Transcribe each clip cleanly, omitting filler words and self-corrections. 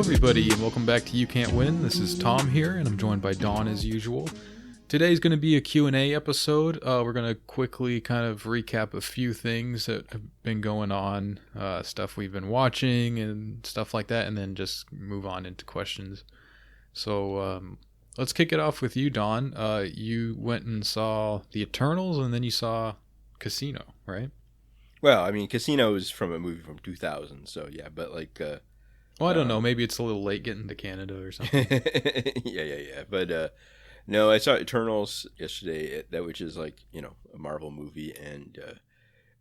everybody, and welcome back to You Can't Win. This is Tom here, and I'm joined by Dawn as usual. Today's going to be a Q&A episode. We're going to quickly kind of recap a few things that have been going on, stuff we've been watching and stuff like that, and then just move on into questions. So let's kick it off with you, Dawn. You went and saw The Eternals, and then you saw Casino, right? Well, I mean, Casino is from a movie from 2000, so yeah, but like... well, I don't know. Maybe it's a little late getting to Canada or something. yeah. But no, I saw Eternals yesterday, which is like, you know, a Marvel movie, and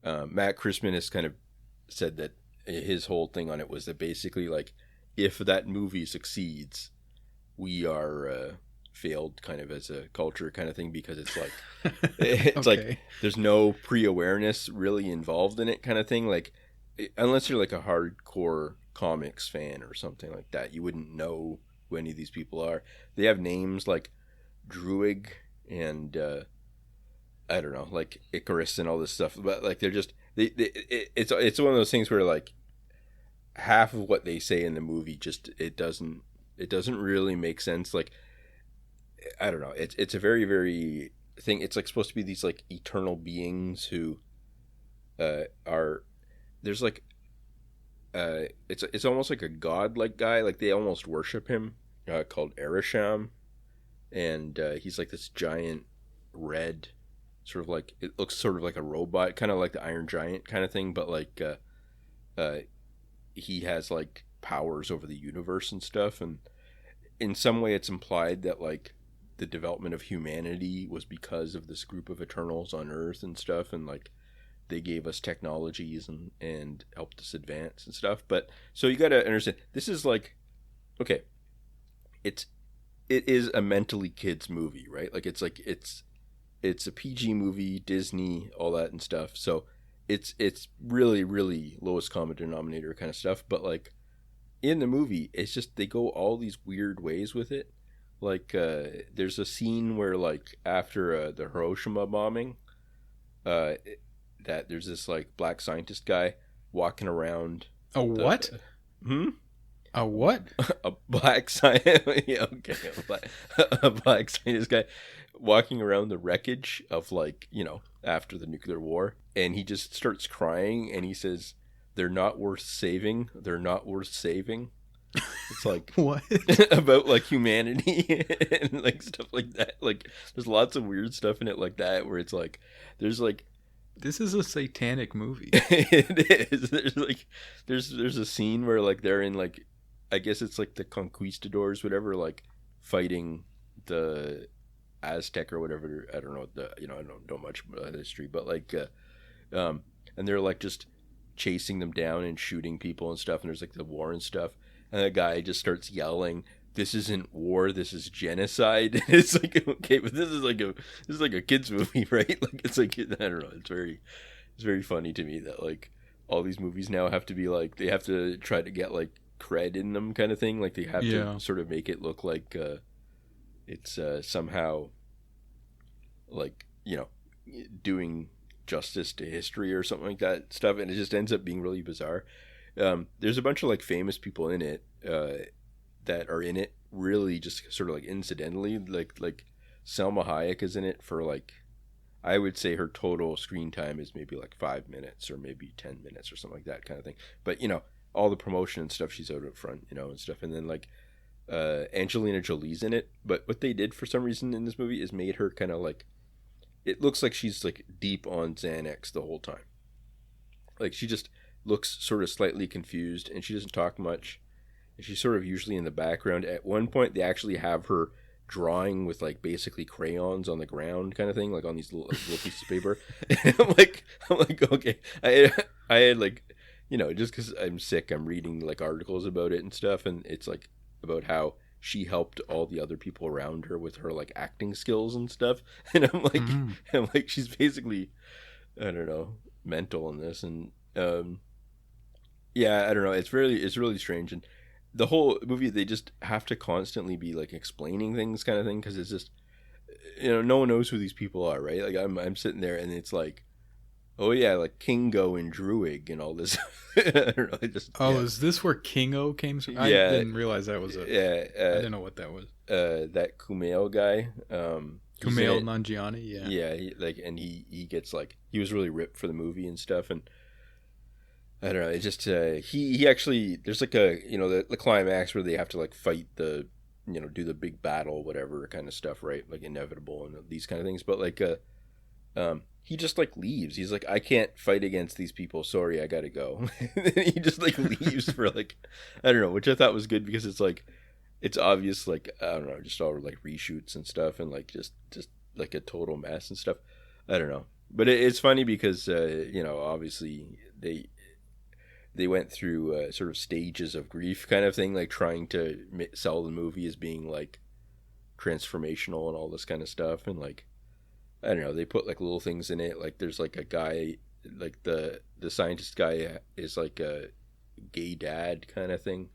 Matt Christman has kind of said that his whole thing on it was that basically, like, if that movie succeeds, we are failed kind of as a culture kind of thing, because it's like it's Okay. like there's no pre-awareness really involved in it kind of thing. Like, unless you're like a hardcore comics fan or something like that, you wouldn't know who any of these people are. They have names like Druig and I don't know, like Icarus and all this stuff, but like they're just it's one of those things where like half of what they say in the movie just it doesn't really make sense. Like, I don't know, it's a very, very thing. It's like supposed to be these like eternal beings who are, there's like it's almost like a god-like guy, like they almost worship him, called Erisham, and he's like this giant red, sort of like, it looks sort of like a robot, kind of like the Iron Giant kind of thing, but like he has like powers over the universe and stuff, and in some way it's implied that like the development of humanity was because of this group of Eternals on Earth and stuff, and like they gave us technologies and helped us advance and stuff. But so you got to understand, this is like, okay, it is a mentally kids movie, right? Like it's a PG movie, Disney, all that and stuff. So it's really, really lowest common denominator kind of stuff. But like in the movie, it's just, they go all these weird ways with it. Like there's a scene where like after the Hiroshima bombing, that there's this like black scientist guy walking around. A what? A what? A black scientist. Yeah, okay. A black scientist guy walking around the wreckage of, like, you know, after the nuclear war, and he just starts crying and he says, "They're not worth saving. They're not worth saving." It's like What? about like humanity and like stuff like that. Like there's lots of weird stuff in it like that, where it's like there's like, This is a satanic movie. it is. There's like there's a scene where like they're in like, I guess it's like the conquistadors, whatever, like fighting the Aztec or whatever. I don't know I don't know much about history, but like and they're like just chasing them down and shooting people and stuff, and there's like the war and stuff, and the guy just starts yelling, "This isn't war, this is genocide." And it's like, okay, but this is like a kids movie, right? Like it's like, I don't know, it's very funny to me that like all these movies now have to be like, they have to try to get like cred in them kind of thing. Like they have to sort of make it look like it's somehow like, you know, doing justice to history or something like that stuff, and it just ends up being really bizarre. There's a bunch of like famous people in it that are in it really just sort of like incidentally, like Selma Hayek is in it for like, I would say her total screen time is maybe like 5 minutes or maybe 10 minutes or something like that kind of thing. But you know, all the promotion and stuff, she's out up front, you know, and stuff. And then like Angelina Jolie's in it, but what they did for some reason in this movie is made her kind of like, it looks like she's like deep on Xanax the whole time. Like she just looks sort of slightly confused, and she doesn't talk much, and she's sort of usually in the background. At one point they actually have her drawing with like basically crayons on the ground kind of thing, like on these little pieces of paper. And I'm like okay, I had like, you know, just because I'm sick, I'm reading like articles about it and stuff, and it's like about how she helped all the other people around her with her like acting skills and stuff. And I'm like, she's basically, I don't know, mental in this. And yeah, I don't know, it's really strange. And the whole movie, they just have to constantly be like explaining things kind of thing, because it's just, you know, no one knows who these people are, right? Like I'm sitting there and it's like, Oh yeah, like Kingo and Druig and all this. I don't know. Is this where Kingo came from? I Yeah, didn't realize that was yeah. I didn't know what that was. That Kumail guy. Kumail Nanjiani. Yeah. Yeah, and he gets like he was really ripped for the movie and stuff, and I don't know. It just he actually there's like a the climax where they have to like fight the do the big battle whatever kind of stuff, right? Like inevitable and these kind of things, but like he just like leaves. He's like, I can't fight against these people. Sorry, I gotta go. He just like leaves for like, I don't know, which I thought was good because it's like, it's obvious, like, I don't know, just all like reshoots and stuff and like just like a total mess and stuff. I don't know. But it's funny because, obviously they went through sort of stages of grief kind of thing, like trying to sell the movie as being like transformational and all this kind of stuff. And like, I don't know, they put like little things in it, like there's like a guy, like the scientist guy is like a gay dad kind of thing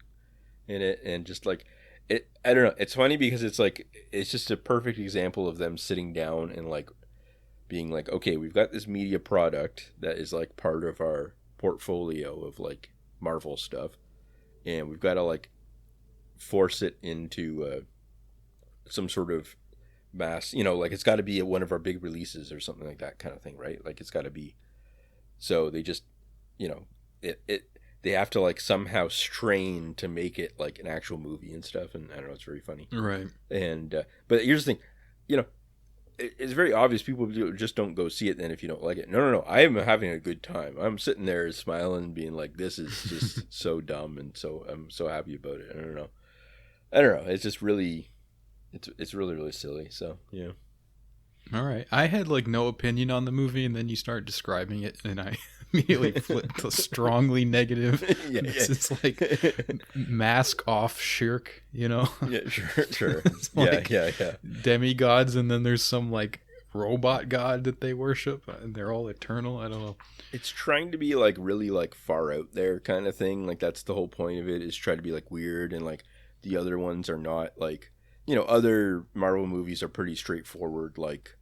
in it, and just like it, I don't know, it's funny because it's like it's just a perfect example of them sitting down and like being like, okay, we've got this media product that is like part of our portfolio of like Marvel stuff, and we've got to like force it into some sort of mass, like it's got to be at one of our big releases or something like that kind of thing, right? Like it's got to be. So they just, they have to like somehow strain to make it like an actual movie and stuff, and I don't know, it's very funny, right? And but here's the thing, it's very obvious people just don't go see it then if you don't like it. No, I am having a good time. I'm sitting there smiling and being like, this is just so dumb, and so I'm so happy about it. I don't know. It's just really. It's really, really silly. So, yeah. All right. I had like no opinion on the movie, and then you start describing it, and I immediately flipped to strongly negative. It's like mask off shirk, Yeah, sure. Like yeah. Demigods, and then there's some like robot god that they worship, and they're all eternal. I don't know. It's trying to be like really like far out there kind of thing. Like that's the whole point of it, is try to be like weird, and like the other ones are not like. Other Marvel movies are pretty straightforward, like,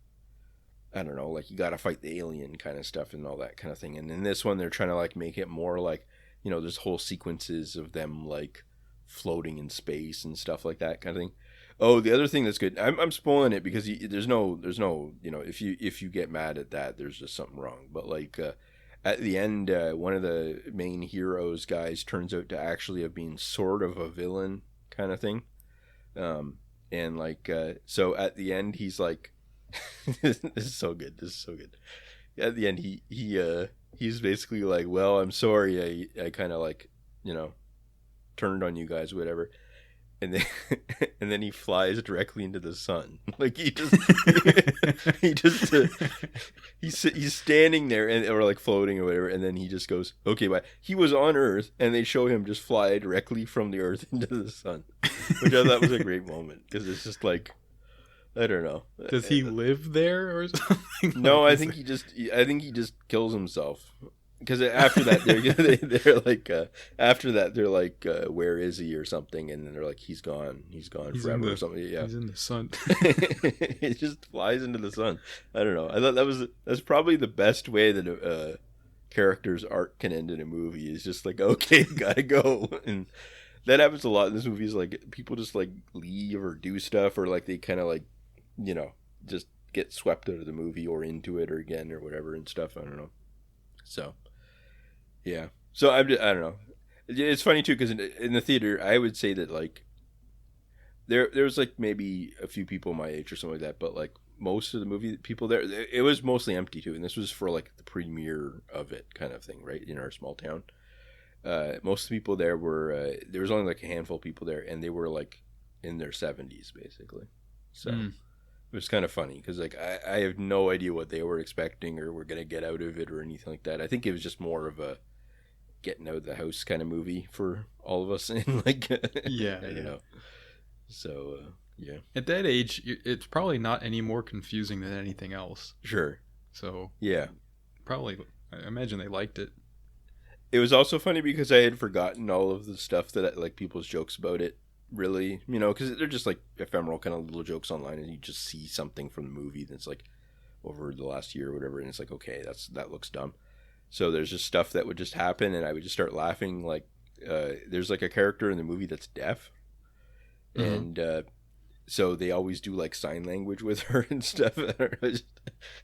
I don't know, like you gotta fight the alien kind of stuff and all that kind of thing. And in this one, they're trying to like make it more like, there's whole sequences of them like floating in space and stuff like that kind of thing. Oh, the other thing that's good, I'm spoiling it because there's no, if you get mad at that, there's just something wrong. But like at the end, one of the main heroes guys turns out to actually have been sort of a villain kind of thing. And like, so at the end, he's like, this is so good. At the end, he's basically like, well, I'm sorry. I kind of like, turned on you guys, whatever. And then, and then he flies directly into the sun. Like he's standing there or like floating or whatever. And then he just goes, okay, bye. He was on Earth, and they show him just fly directly from the Earth into the sun, which I thought was a great moment because it's just like, I don't know. Does he live there or something? No, I think he just kills himself. Because after that, they're like, they're like, where is he or something? And then they're like, he's gone forever or something. Yeah, he's in the sun. It just flies into the sun. I don't know. I thought that's probably the best way that a character's arc can end in a movie. Is just like, okay, gotta go. And that happens a lot in this movie. Is like people just like leave or do stuff, or like they kind of like, just get swept out of the movie or into it or again or whatever and stuff. I don't know. So. Yeah. So I don't know. It's funny too because in the theater, I would say that like there was like maybe a few people my age or something like that, but like most of the movie people there, it was mostly empty too. And this was for like the premiere of it kind of thing, right? In our small town. Most of the people there were there was only like a handful of people there, and they were like in their 70s basically. So it was kind of funny because like I have no idea what they were expecting or were gonna get out of it or anything like that. I think it was just more of a getting out of the house kind of movie for all of us, and like So yeah, at that age, it's probably not any more confusing than anything else. Sure. So yeah, probably I imagine they liked it. It was also funny because I had forgotten all of the stuff that like people's jokes about it. Really, because they're just like ephemeral kind of little jokes online, and you just see something from the movie that's like, over the last year or whatever, and it's like, okay, that looks dumb. So there's just stuff that would just happen, and I would just start laughing. Like, there's like a character in the movie that's deaf, and so they always do like sign language with her and stuff. I don't know,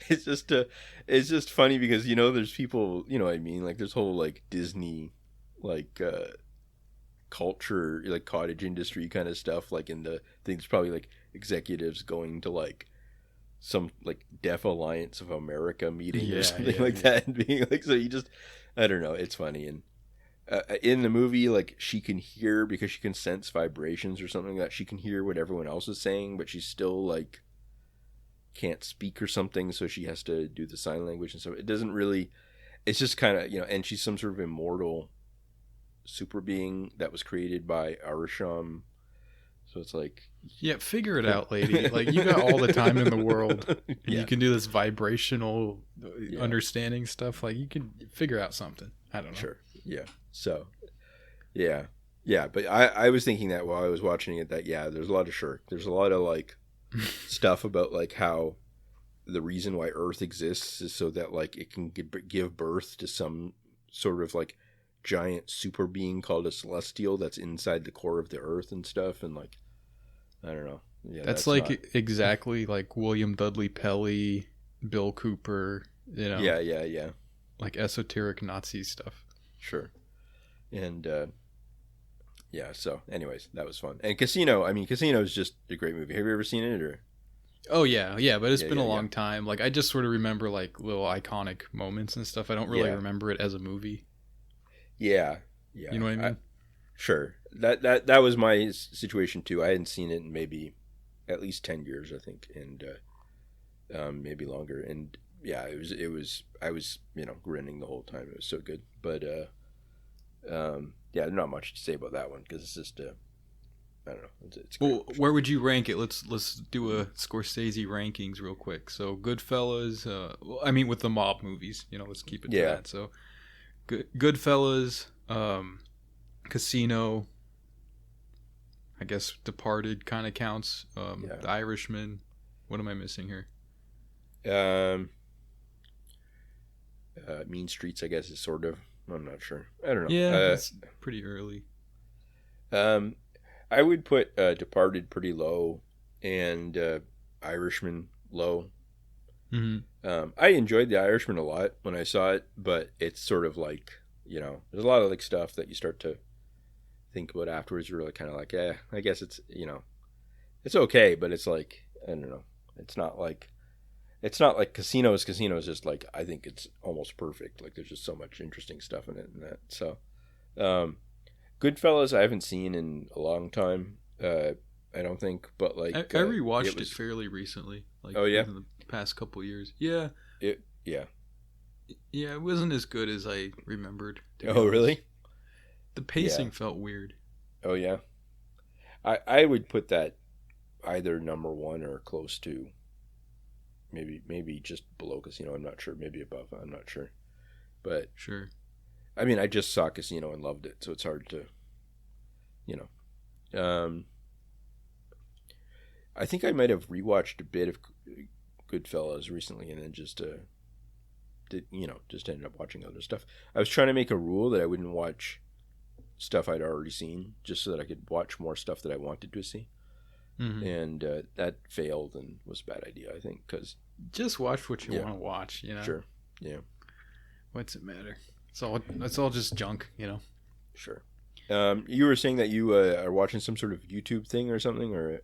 it's just funny because there's people, what I mean, like there's whole like Disney like culture, like cottage industry kind of stuff, like in the things, probably like executives going to like some like Deaf Alliance of America meeting or something like that, and being like, so you just, I don't know, it's funny. And in the movie, like she can hear, because she can sense vibrations or something, that she can hear what everyone else is saying, but she still like can't speak or something, so she has to do the sign language and stuff. It doesn't really, it's just kind of, and she's some sort of immortal super being that was created by Arisham. So it's like, yeah, figure it out, lady. Like, you got all the time in the world. You can do this vibrational understanding stuff. Like, you can figure out something. I don't know. Sure. Yeah. So, yeah. But I was thinking that while I was watching it, that there's a lot of Shirk. There's a lot of like stuff about like how the reason why Earth exists is so that like it can give birth to some sort of like giant super being called a celestial that's inside the core of the Earth and stuff, and like, I don't know. Yeah, that's like not... exactly like William Dudley Pelley, Bill Cooper, Yeah. Like esoteric Nazi stuff. Sure. And so anyways, that was fun. And Casino is just a great movie. Have you ever seen it? Or oh yeah, but it's been a long time. Like, I just sort of remember like little iconic moments and stuff. I don't really remember it as a movie. Yeah. You know what I mean? Sure. That was my situation too. I hadn't seen it in maybe at least 10 years, I think, and maybe longer. And yeah, it was I was, grinning the whole time. It was so good. But not much to say about that one, because it's just I don't know. It's well, where would you rank it? Let's do a Scorsese rankings real quick. So Goodfellas, with the mob movies, let's keep it to that. So Goodfellas, Casino, I guess Departed kind of counts. The Irishman. What am I missing here? Mean Streets, I guess, is sort of. I'm not sure. I don't know. Yeah, that's pretty early. I would put Departed pretty low, and Irishman low. Mm-hmm. I enjoyed The Irishman a lot when I saw it, but it's sort of like, there's a lot of like stuff that you start to think about afterwards. You're really kind of like, I guess it's, it's okay, but it's like, I don't know. It's not like Casino is just like, I think it's almost perfect. Like, there's just so much interesting stuff in it and that. So, Goodfellas I haven't seen in a long time. I don't think, but like I rewatched it fairly recently. Like, in the past couple years. Yeah. It wasn't as good as I remembered. Oh, really? The pacing felt weird. Oh yeah. I would put that either number one or close to. Maybe just below Casino. I'm not sure. Maybe above. I'm not sure. But sure. I mean, I just saw Casino and loved it, so it's hard to, I think I might have rewatched a bit of Goodfellas recently, and then just ended up watching other stuff. I was trying to make a rule that I wouldn't watch stuff I'd already seen, just so that I could watch more stuff that I wanted to see. Mm-hmm. And that failed and was a bad idea, I think, because just watch what you want to watch, Sure. Yeah. What's it matter? It's all just junk, Sure. You were saying that you are watching some sort of YouTube thing or something, or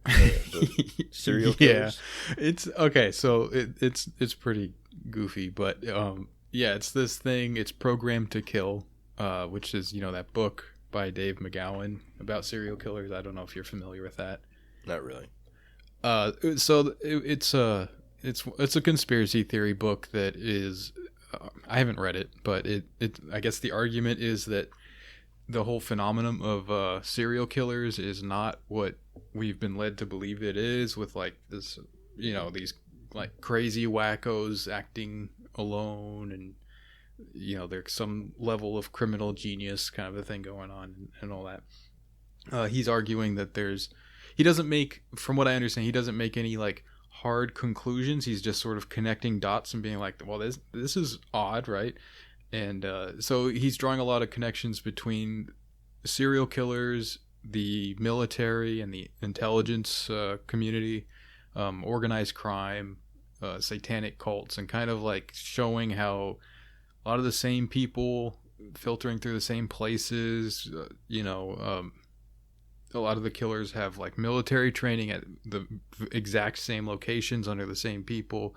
serial killers? Yeah, it's okay. So it's pretty goofy, but it's this thing. It's Programmed to Kill, which is that book by Dave McGowan about serial killers. I don't know if you're familiar with that. Not really. So it's a conspiracy theory book that is. I haven't read it, but it I guess the argument is that the whole phenomenon of serial killers is not what we've been led to believe it is, with like this, these like crazy wackos acting alone, and there's some level of criminal genius kind of a thing going on and all that. He's arguing that from what I understand, he doesn't make any like hard conclusions. He's just sort of connecting dots and being like, well, this is odd, right? And so he's drawing a lot of connections between serial killers, the military, and the intelligence community, organized crime, satanic cults, and kind of like showing how a lot of the same people filtering through the same places, a lot of the killers have like military training at the exact same locations under the same people.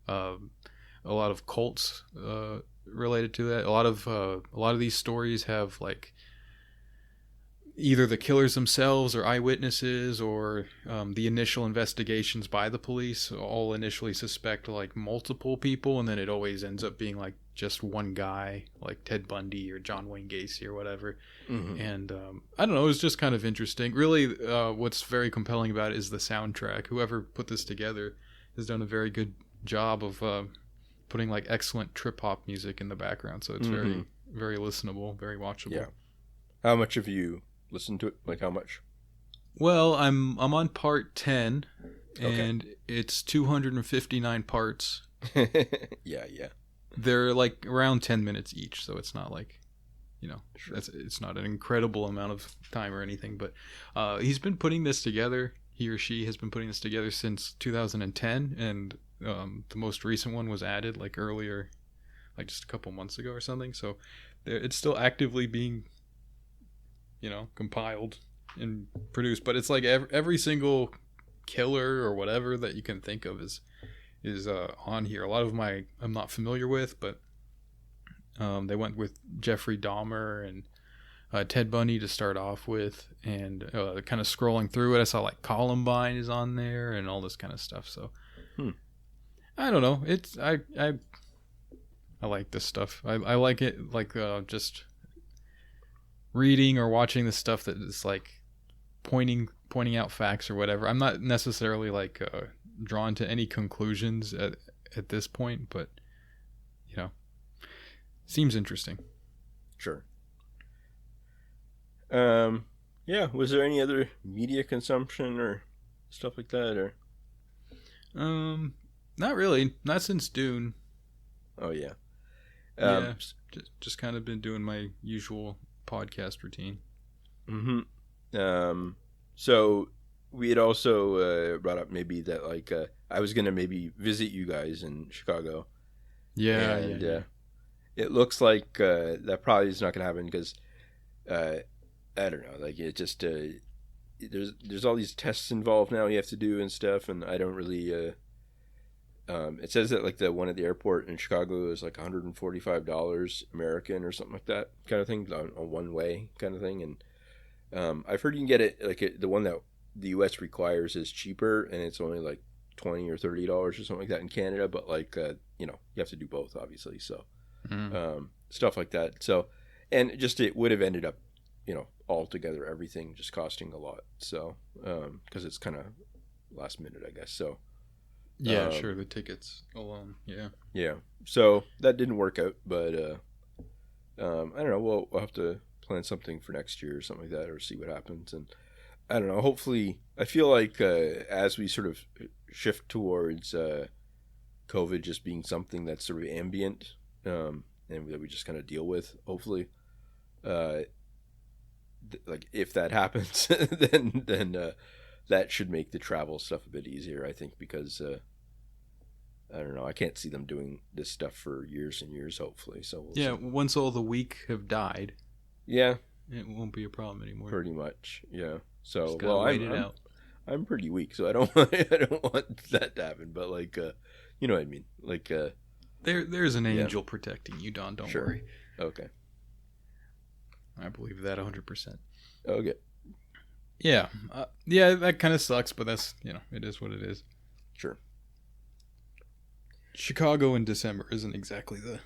A lot of cults related to that. A lot of these stories have like either the killers themselves or eyewitnesses or the initial investigations by the police all initially suspect like multiple people, and then it always ends up being like just one guy, like Ted Bundy or John Wayne Gacy or whatever. Mm-hmm. And I don't know, it was just kind of interesting. Really, what's very compelling about it is the soundtrack. Whoever put this together has done a very good job of putting like excellent trip hop music in the background, so it's very, very listenable, very watchable. Yeah. How much have you listened to it? Like how much? Well, I'm on part 10, and Okay. it's 259 parts. Yeah. They're like around 10 minutes each, so it's not like, Sure. it's not an incredible amount of time or anything. But he's been putting this together. He or she has been putting this together since 2010, and the most recent one was added like earlier, like just a couple months ago or something. So it's still actively being, compiled and produced. But it's like every single killer or whatever that you can think of is on here. A lot of them I'm not familiar with, but they went with Jeffrey Dahmer and Ted Bundy to start off with, and kind of scrolling through it, I saw like Columbine is on there and all this kind of stuff. So I don't know. It's I like this stuff. I like it, like just reading or watching the stuff that is like pointing out facts or whatever. I'm not necessarily like drawn to any conclusions at this point, but seems interesting. Sure. Yeah. Was there any other media consumption or stuff like that, or? Not really. Not since Dune. Oh yeah. Yeah, just kind of been doing my usual podcast routine. So we had also brought up maybe that like I was gonna maybe visit you guys in Chicago. Yeah, and it looks like that probably is not gonna happen because I don't know, like it just there's all these tests involved now you have to do and stuff, and I don't really it says that like the one at the airport in Chicago is like $145 American or something like that kind of thing, on one way kind of thing. And I've heard you can get it like the one that the US requires is cheaper, and it's only like $20 or $30 or something like that in Canada, but like you have to do both obviously, so stuff like that. So, and just it would have ended up altogether everything just costing a lot, so because it's kind of last minute, I guess. So yeah, sure, the tickets alone. Yeah, so that didn't work out, but I don't know, we'll have to plan something for next year or something like that, or see what happens. And I don't know, hopefully, I feel like as we sort of shift towards COVID just being something that's sort of ambient, and that we just kind of deal with, hopefully, like if that happens, then that should make the travel stuff a bit easier, I think, because I don't know, I can't see them doing this stuff for years and years, hopefully. So we'll see. Once all the weak have died, yeah, it won't be a problem anymore. Pretty much, yeah. So just gotta wait it out. I'm pretty weak, so I don't want that to happen. But like, you know what I mean? Like, there's an angel protecting you, Don. Don't worry. Okay. I believe that 100%. Okay. Yeah, that kind of sucks, but that's it is what it is. Sure. Chicago in December isn't exactly the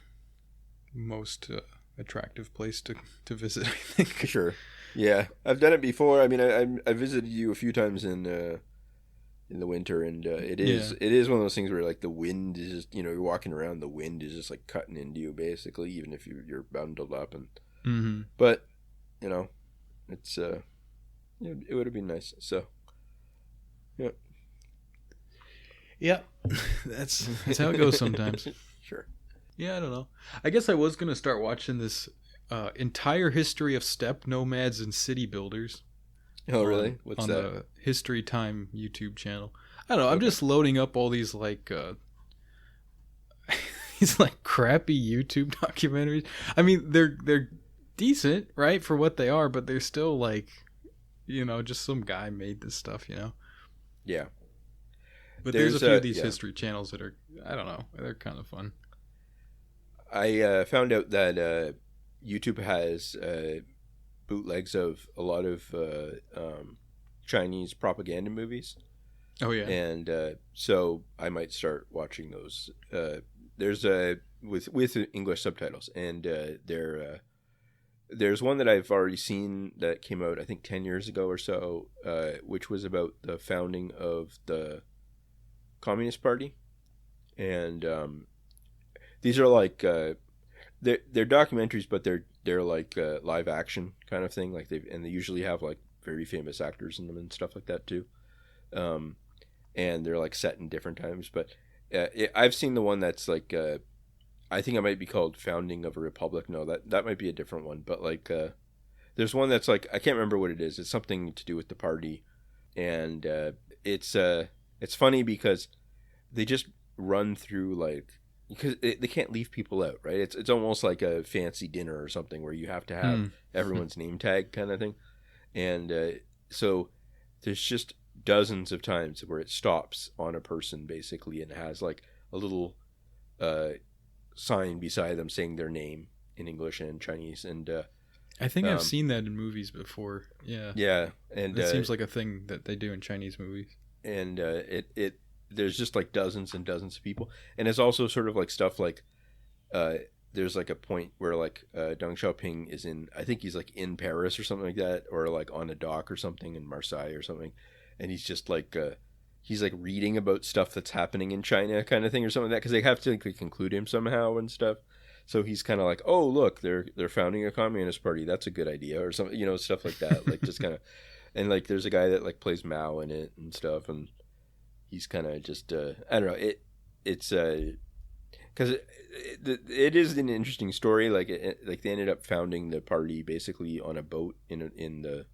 most attractive place to visit, I think. Sure. Yeah, I've done it before. I mean, I visited you a few times in the winter, and it is one of those things where like the wind is just, you're walking around, the wind is just like cutting into you basically, even if you're bundled up, and but it's it would have been nice. So yeah. Yeah, that's how it goes sometimes. Sure. Yeah, I don't know. I guess I was gonna start watching this entire history of steppe nomads and city builders Oh, on really? What's on that? the History Time YouTube channel. I don't know. I'm Okay. just loading up all these like these like crappy YouTube documentaries. I mean, they're decent, right, for what they are, but they're still like, just some guy made this stuff, Yeah. But there's a There's few of these yeah. history channels that are, I don't know, they're kind of fun. I found out that YouTube has bootlegs of a lot of Chinese propaganda movies, Oh yeah. and so I might start watching those. There's a with English subtitles, and there's one that I've already seen that came out I think 10 years ago or so, which was about the founding of the Communist Party, and these are like they're documentaries, but they're like live action kind of thing. Like they usually have like very famous actors in them and stuff like that too. Um, and they're like set in different times. But I've seen the one that's like I think it might be called "Founding of a Republic." No, that might be a different one. But like there's one that's like I can't remember what it is. It's something to do with the party, and it's funny because they just run through like because they can't leave people out, right? It's almost like a fancy dinner or something where you have to have Hmm. everyone's name tag kind of thing, and so there's just dozens of times where it stops on a person basically and has like a little uh, sign beside them saying their name in English and Chinese, and I think I've um, seen that in movies before. Yeah. yeah, and That seems like a thing that they do in Chinese movies. it there's just like dozens and dozens of people, and it's also sort of like stuff like uh, there's like a point where like Deng Xiaoping is in I think he's like in Paris or something like that, or like on a dock or something in Marseille or something, and he's like reading about stuff that's happening in China kind of thing or something like that because they have to like, conclude him somehow and stuff. So he's kind of like, oh look, they're founding a communist party. That's a good idea or something, stuff like that. Like just kind of, and like there's a guy that like plays Mao in it and stuff, and he's kind of just I don't know it's because it is an interesting story. Like like they ended up founding the party basically on a boat in the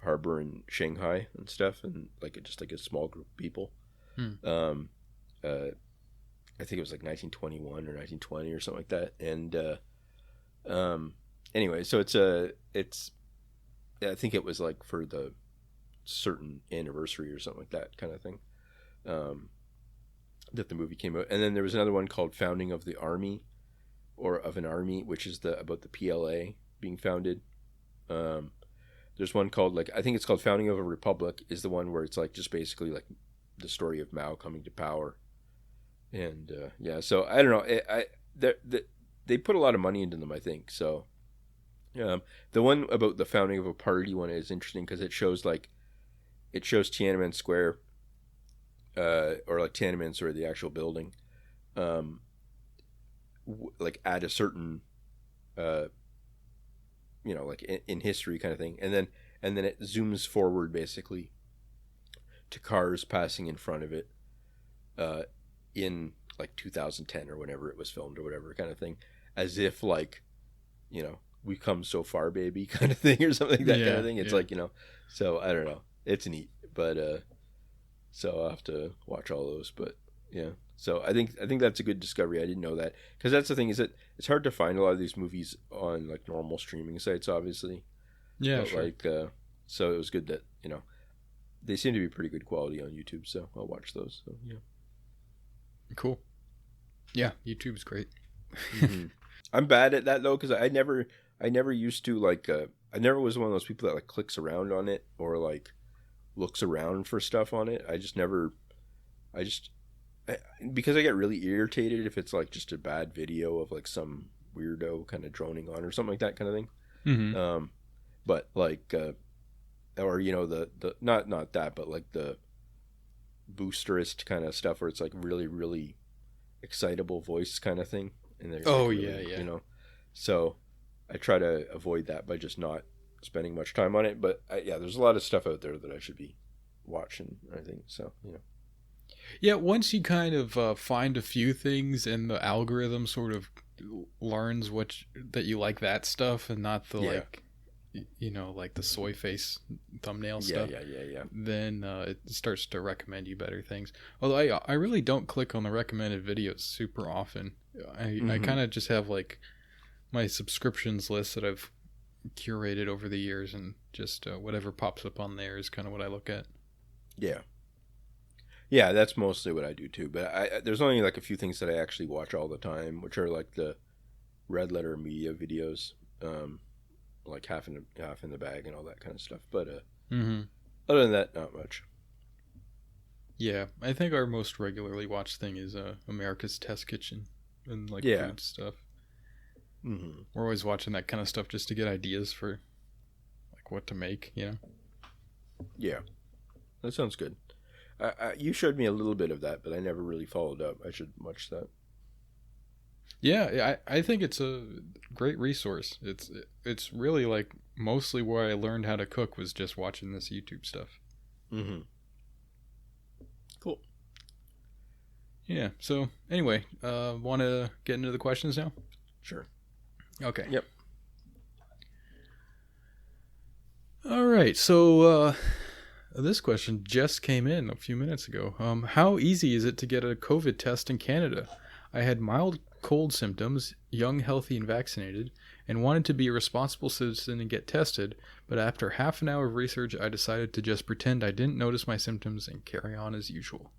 harbor in Shanghai and stuff, and like just like a small group of people. Hmm. Um, I think it was like 1921 or 1920 or something like that. And anyway, so it's I think it was like for the certain anniversary or something like that kind of thing. Um, that the movie came out, and then there was another one called "Founding of the Army" or of an Army, which is about the PLA being founded. Um, there's one called like I think it's called "Founding of a Republic" is the one where it's like just basically like the story of Mao coming to power, and yeah. So I don't know. They put a lot of money into them, I think. So the one about the founding of a party one is interesting because it shows Tiananmen Square, or like Tiananmen or the actual building, like at a certain, like in history kind of thing, and then it zooms forward basically to cars passing in front of it, in like 2010 or whenever it was filmed or whatever kind of thing, as if like, we've come so far, baby, kind of thing or something like that kind Yeah, of thing. It's yeah. like so I don't know. It's neat, but so I'll have to watch all those. But yeah, so I think that's a good discovery. I didn't know that because that's the thing is that it's hard to find a lot of these movies on like normal streaming sites, obviously. Yeah, But sure. like, so it was good that they seem to be pretty good quality on YouTube. So I'll watch those. So yeah. Cool. Yeah, YouTube's great. Hmm. I'm bad at that though because I never used to like I never was one of those people that like clicks around on it or like looks around for stuff on it. I just because I get really irritated if it's like just a bad video of like some weirdo kind of droning on or something like that kind of thing. Hmm. But like or the not that but like the boosterist kind of stuff where it's like really really excitable voice kind of thing and they're like Oh yeah, really yeah. so I try to avoid that by just not spending much time on it. But yeah, there's a lot of stuff out there that I should be watching, I think. So. Yeah, once you kind of find a few things and the algorithm sort of learns that you like that stuff and not the Yeah. like like the soy face thumbnail Yeah, stuff, yeah, yeah, yeah. then it starts to recommend you better things. Although I really don't click on the recommended videos super often. I Mm-hmm. kind of just have like my subscriptions list that I've curated over the years, and just whatever pops up on there is kind of what I look at. Yeah. Yeah, that's mostly what I do too. But there's only like a few things that I actually watch all the time, which are like the red letter media videos, like half in the bag and all that kind of stuff. But Mm-hmm. other than that, not much. Yeah, I think our most regularly watched thing is America's Test Kitchen and like Yeah. food stuff. Mm-hmm. We're always watching that kind of stuff just to get ideas for like what to make, you know. Yeah, that sounds good. You showed me a little bit of that, but I never really followed up. I should watch that. Yeah, I think it's a great resource. It's really like mostly where I learned how to cook was just watching this YouTube stuff. Mm-hmm. Cool. Yeah. So anyway, want to get into the questions now? Sure. Okay. Yep. All right. So this question just came in a few minutes ago. How easy is it to get a COVID test in Canada? I had mild cold symptoms, young, healthy, and vaccinated, and wanted to be a responsible citizen and get tested, but after half an hour of research, I decided to just pretend I didn't notice my symptoms and carry on as usual.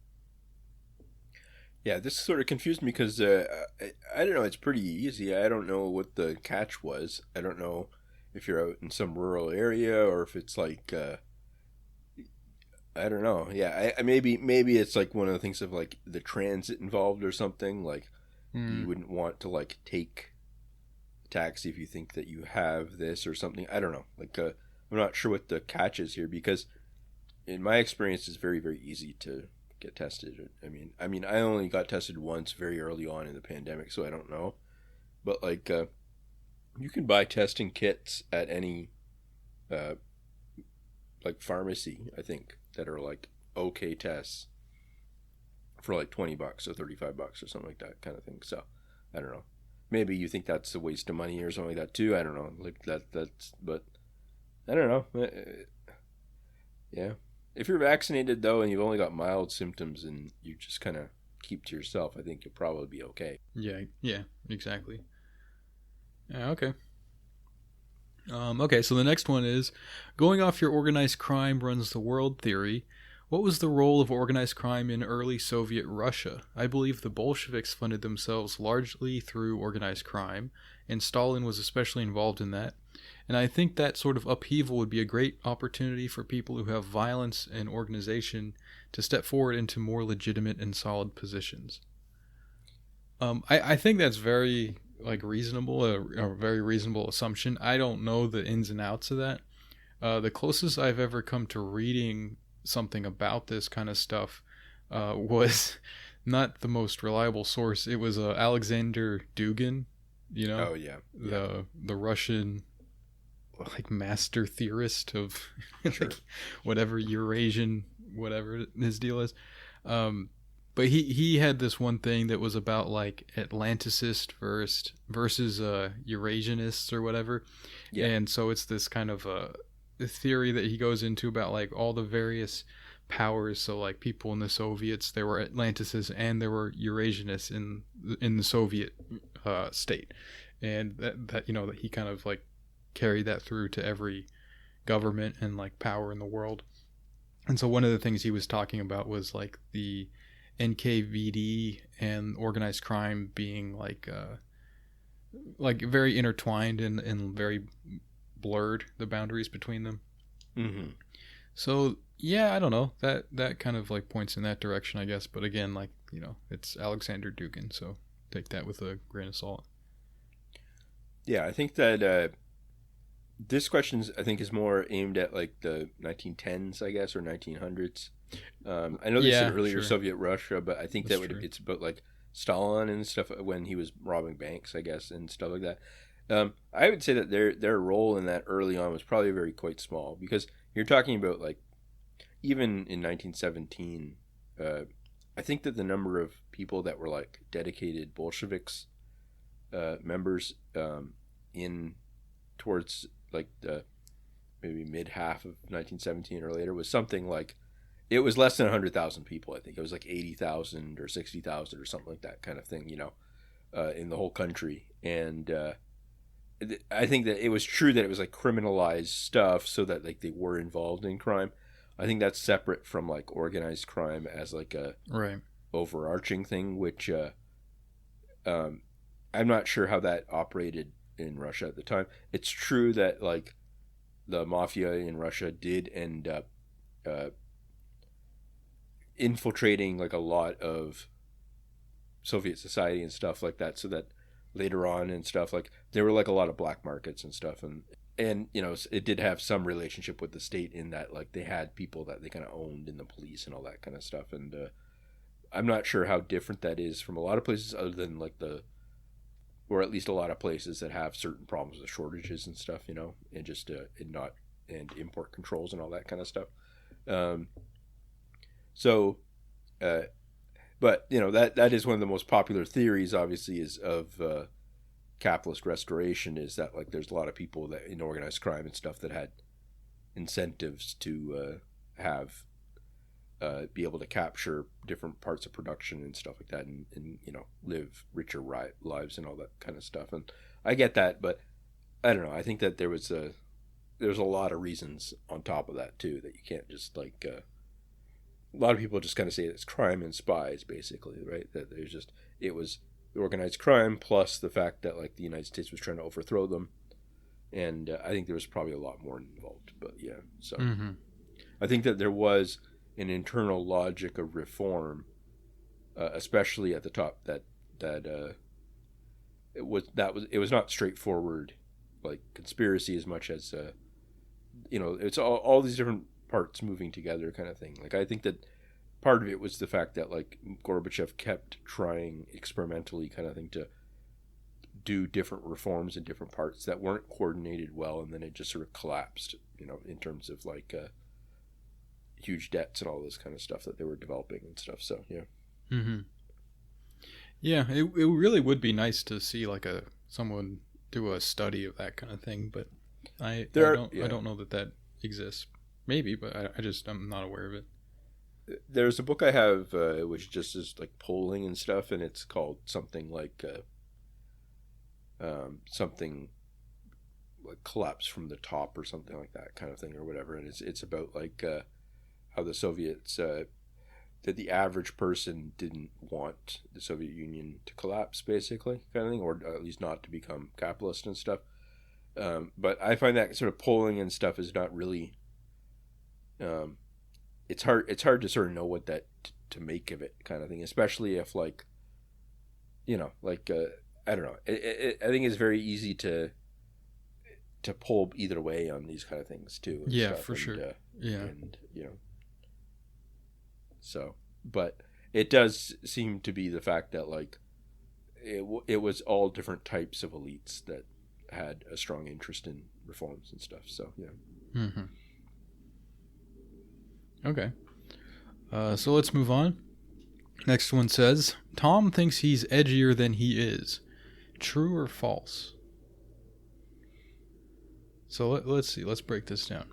Yeah, this sort of confused me because I don't know. It's pretty easy. I don't know what the catch was. I don't know if you're out in some rural area or if it's like I don't know. Yeah, maybe it's like one of the things of like the transit involved or something. Like you Hmm. wouldn't want to like take a taxi if you think that you have this or something. I don't know. Like I'm not sure what the catch is here because in my experience, it's very very easy to get tested. I mean, I only got tested once very early on in the pandemic, so I don't know. But like, you can buy testing kits at any uh, like pharmacy, I think, that are like okay tests for like $20 or $35 or something like that kind of thing. So I don't know. Maybe you think that's a waste of money or something like that too. I don't know. Like that's but I don't know. Yeah. If you're vaccinated though and you've only got mild symptoms and you just kind of keep to yourself, I think you'll probably be okay. Yeah, exactly. Yeah, okay. Okay, so the next one is going off your organized crime runs the world theory. What was the role of organized crime in early Soviet Russia? I believe the Bolsheviks funded themselves largely through organized crime, and Stalin was especially involved in that. And I think that sort of upheaval would be a great opportunity for people who have violence and organization to step forward into more legitimate and solid positions. I think that's very like reasonable, a very reasonable assumption. I don't know the ins and outs of that. The closest I've ever come to reading something about this kind of stuff was not the most reliable source. It was Alexander Dugin, Oh yeah. Yeah. the Russian like master theorist of Sure. like whatever Eurasian whatever his deal is. Um, but he had this one thing that was about like Atlanticist versus Eurasianists or whatever, Yeah. and so it's this kind of a theory that he goes into about like all the various powers. So like people in the Soviets, there were Atlanticists and there were Eurasianists in the Soviet state, and that that he kind of like carried that through to every government and like power in the world. And so one of the things he was talking about was like the NKVD and organized crime being like very intertwined and very blurred, the boundaries between them. Mm-hmm. So yeah, I don't know, that kind of like points in that direction, I guess. But again, like it's Alexander Dugin, so take that with a grain of salt. Yeah, I think that this question I think is more aimed at like the 1910s, I guess, or 1900s. I know they said Yeah, earlier sure, Soviet Russia, but I think that's that would true. it's about like Stalin and stuff when he was robbing banks, I guess, and stuff like that. I would say that their role in that early on was probably very quite small because you're talking about like even in 1917, uh, I think that the number of people that were like dedicated Bolsheviks members in towards like the maybe mid half of 1917 or later was something like, it was less than 100,000 people. I think it was like 80,000 or 60,000 or something like that kind of thing, in the whole country. And I think that it was true that it was like criminalized stuff, so that like they were involved in crime. I think that's separate from like organized crime as like a Right. overarching thing, which I'm not sure how that operated in Russia at the time. It's true that like the mafia in Russia did end up infiltrating like a lot of Soviet society and stuff like that, so that later on and stuff, like there were like a lot of black markets and stuff, and it did have some relationship with the state in that like they had people that they kind of owned in the police and all that kind of stuff. And I'm not sure how different that is from a lot of places, other than like or at least a lot of places that have certain problems with shortages and stuff, and just and import controls and all that kind of stuff. So, but that is one of the most popular theories, obviously, is of capitalist restoration, is that like there's a lot of people that in organized crime and stuff that had incentives to have be able to capture different parts of production and stuff like that, and live richer lives and all that kind of stuff. And I get that, but I don't know. I think that there's a lot of reasons on top of that too, that you can't just like a lot of people just kind of say it's crime and spies, basically, right? That it was organized crime plus the fact that like the United States was trying to overthrow them, and I think there was probably a lot more involved. But yeah, so I think that there was an internal logic of reform, especially at the top, that it was not straightforward like conspiracy as much as it's all these different parts moving together kind of thing. Like I think that part of it was the fact that like Gorbachev kept trying experimentally kind of thing to do different reforms in different parts that weren't coordinated well, and then it just sort of collapsed, in terms of like huge debts and all this kind of stuff that they were developing and stuff. So yeah. Yeah, it really would be nice to see like someone do a study of that kind of thing, but I don't know that exists. Maybe, but I'm not aware of it. There's a book I have which just is like polling and stuff, and it's called something like something like collapse from the top or something like that kind of thing or whatever. And it's about like how the Soviets that the average person didn't want the Soviet Union to collapse, basically, kind of thing, or at least not to become capitalist and stuff. But I find that sort of polling and stuff is not really. It's hard to sort of know what that to make of it, kind of thing, especially if like, I don't know. I think it's very easy to pull either way on these kind of things too. Yeah, for sure. Yeah, and so, but it does seem to be the fact that like it was all different types of elites that had a strong interest in reforms and stuff. So yeah. Okay. So let's move on. Next one says, Tom thinks he's edgier than he is. True or false? So let's see. Let's break this down.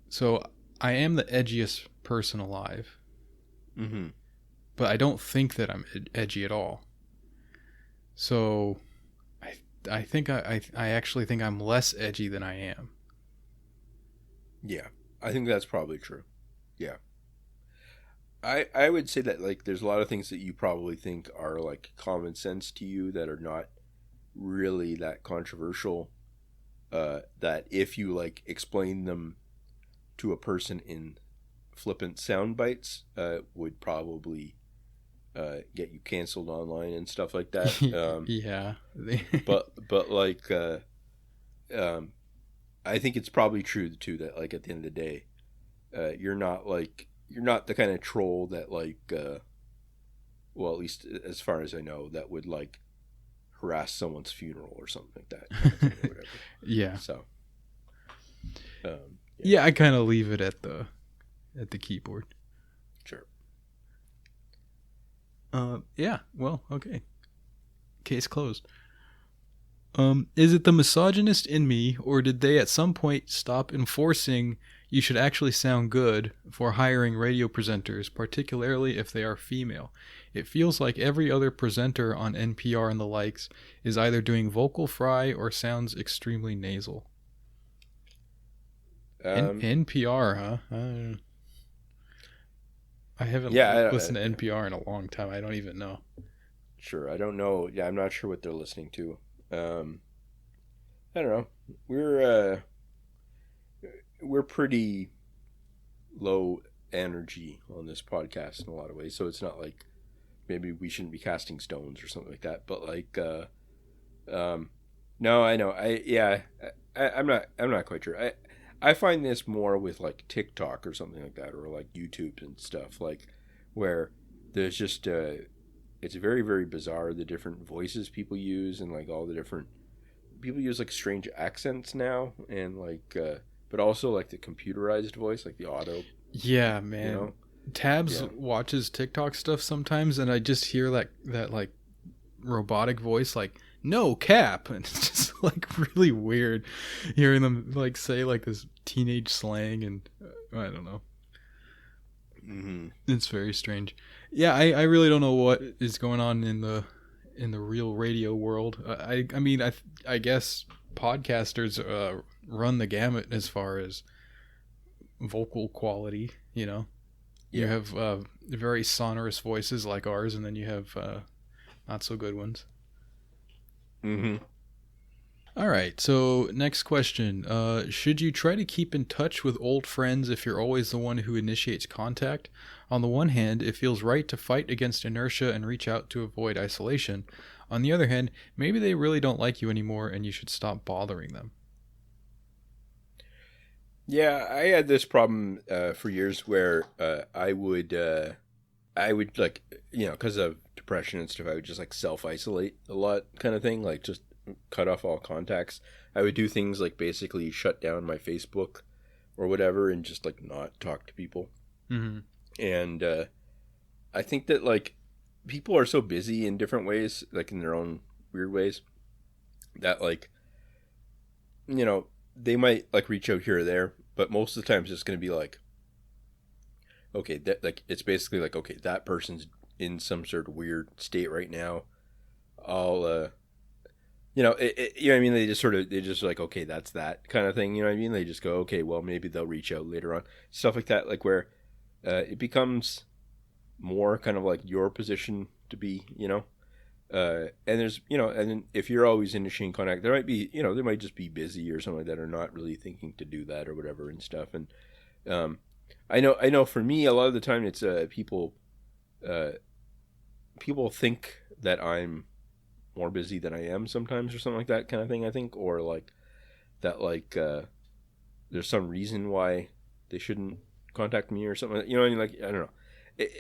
So I am the edgiest person alive. But I don't think that I'm edgy at all. So I think I actually think I'm less edgy than I am. Yeah. I think that's probably true. Yeah. I would say that like there's a lot of things that you probably think are like common sense to you that are not really that controversial, that if you like explain them to a person in flippant sound bites, would probably get you canceled online and stuff like that. Yeah. but like I think it's probably true too that like at the end of the day, you're not the kind of troll that like well, at least as far as I know, that would like harass someone's funeral or something like that, or whatever. Yeah. So yeah, I kind of leave it at the keyboard. Sure. Yeah. Well, okay. Case closed. Is it the misogynist in me, or did they at some point stop enforcing you should actually sound good for hiring radio presenters, particularly if they are female? It feels like every other presenter on NPR and the likes is either doing vocal fry or sounds extremely nasal. NPR, huh? I haven't listened to NPR in a long time. I don't even know. Sure, I don't know. Yeah, I'm not sure what they're listening to. I don't know. We're pretty low energy on this podcast in a lot of ways, so it's not like maybe we shouldn't be casting stones or something like that. But like, no, I know. I'm not quite sure. I find this more with like TikTok or something like that, or like YouTube and stuff, like where there's just it's very, very bizarre the different voices people use, and like all the different people use like strange accents now, and like but also like the computerized voice, like the auto. Yeah, man. You know? Tabs watches TikTok stuff sometimes, and I just hear that like robotic voice, like no cap, and it's just like really weird hearing them like say like this teenage slang, and I don't know. Mm-hmm. It's very strange. Yeah, I really don't know what is going on in the real radio world. I mean I guess podcasters run the gamut as far as vocal quality. You know, you have very sonorous voices like ours, and then you have not so good ones. Mm-hmm. All right, so next question. Should you try to keep in touch with old friends if you're always the one who initiates contact? On the one hand, it feels right to fight against inertia and reach out to avoid isolation. On the other hand, maybe they really don't like you anymore and you should stop bothering them. Yeah, I had this problem for years where I would like, you know, because of depression and stuff, I would just like self-isolate a lot kind of thing, like just cut off all contacts. I would do things like basically shut down my Facebook or whatever and just like not talk to people. Mm-hmm. And I think that like people are so busy in different ways, like in their own weird ways, that like, you know, they might like reach out here or there, but most of the time it's just going to be like, okay, that like it's basically like, okay, that person's in some sort of weird state right now. I'll you know, you know what I mean? They just like, okay, that's that kind of thing. You know what I mean? They just go, okay, well, maybe they'll reach out later on. Stuff like that, like where it becomes more kind of like your position to be, you know? And there's, you know, and then if you're always initiating contact, there might be, you know, they might just be busy or something like that, or not really thinking to do that or whatever and stuff. And I know for me, a lot of the time it's people think that I'm more busy than I am sometimes or something like that kind of thing, I think, or like that, like there's some reason why they shouldn't contact me or something, you know what I mean? Like, I don't know.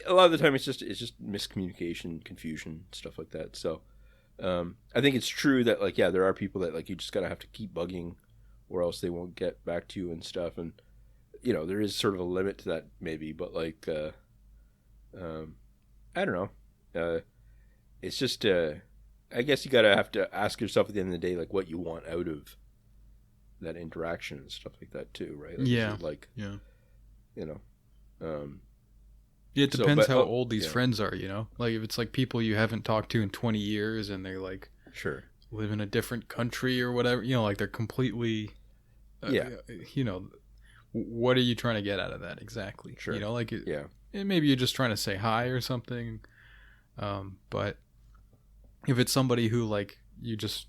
A lot of the time it's just miscommunication, confusion, stuff like that. So I think it's true that like, yeah, there are people that like you just gotta have to keep bugging or else they won't get back to you and stuff. And you know, there is sort of a limit to that maybe, but like I don't know. It's just I guess you gotta have to ask yourself at the end of the day, like what you want out of that interaction and stuff like that too, right? Like, yeah. Like, yeah. You know, yeah, it depends how old these friends are, you know? Like if it's like people you haven't talked to in 20 years and they like sure live in a different country or whatever, you know, like they're completely you know, what are you trying to get out of that exactly? Sure. You know, like maybe you're just trying to say hi or something. But if it's somebody who like you just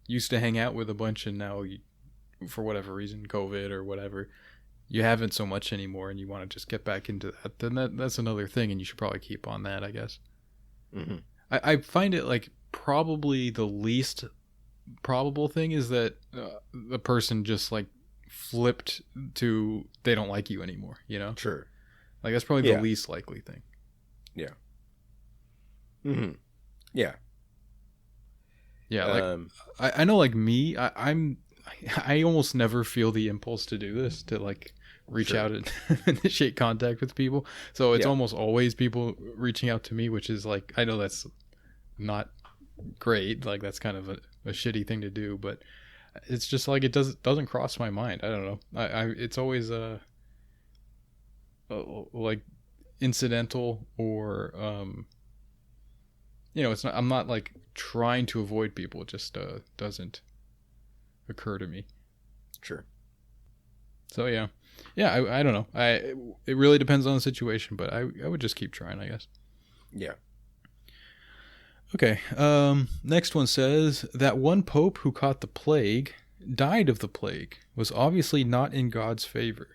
used to hang out with a bunch and now you, for whatever reason, COVID or whatever, you haven't so much anymore and you want to just get back into that, then that's another thing, and you should probably keep on that, I guess. Mm-hmm. I find it like probably the least probable thing is that the person just like flipped to they don't like you anymore, you know? Sure. Like that's probably the least likely thing. Yeah. Mm-hmm. Yeah. Yeah, like I know like me, I almost never feel the impulse to do this, to like reach Sure. out and initiate contact with people. So it's Yeah. almost always people reaching out to me, which is like, I know that's not great. Like that's kind of a shitty thing to do, but it's just like, it doesn't cross my mind. I don't know. It's always like incidental, or it's not, I'm not like trying to avoid people. It just doesn't occur to me. Sure. So yeah, I don't know. It really depends on the situation, but I would just keep trying, I guess. Yeah. Okay. Next one says that one pope who caught the plague died of the plague was obviously not in God's favor.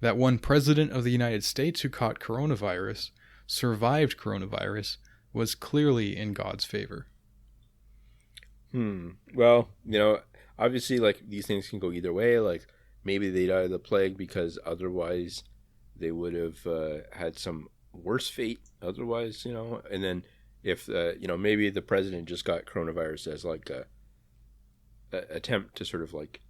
That one president of the United States who caught coronavirus survived coronavirus was clearly in God's favor. Well, obviously, like, these things can go either way. Like, maybe they died of the plague because otherwise they would have had some worse fate otherwise, and then if maybe the president just got coronavirus as like a attempt to sort of like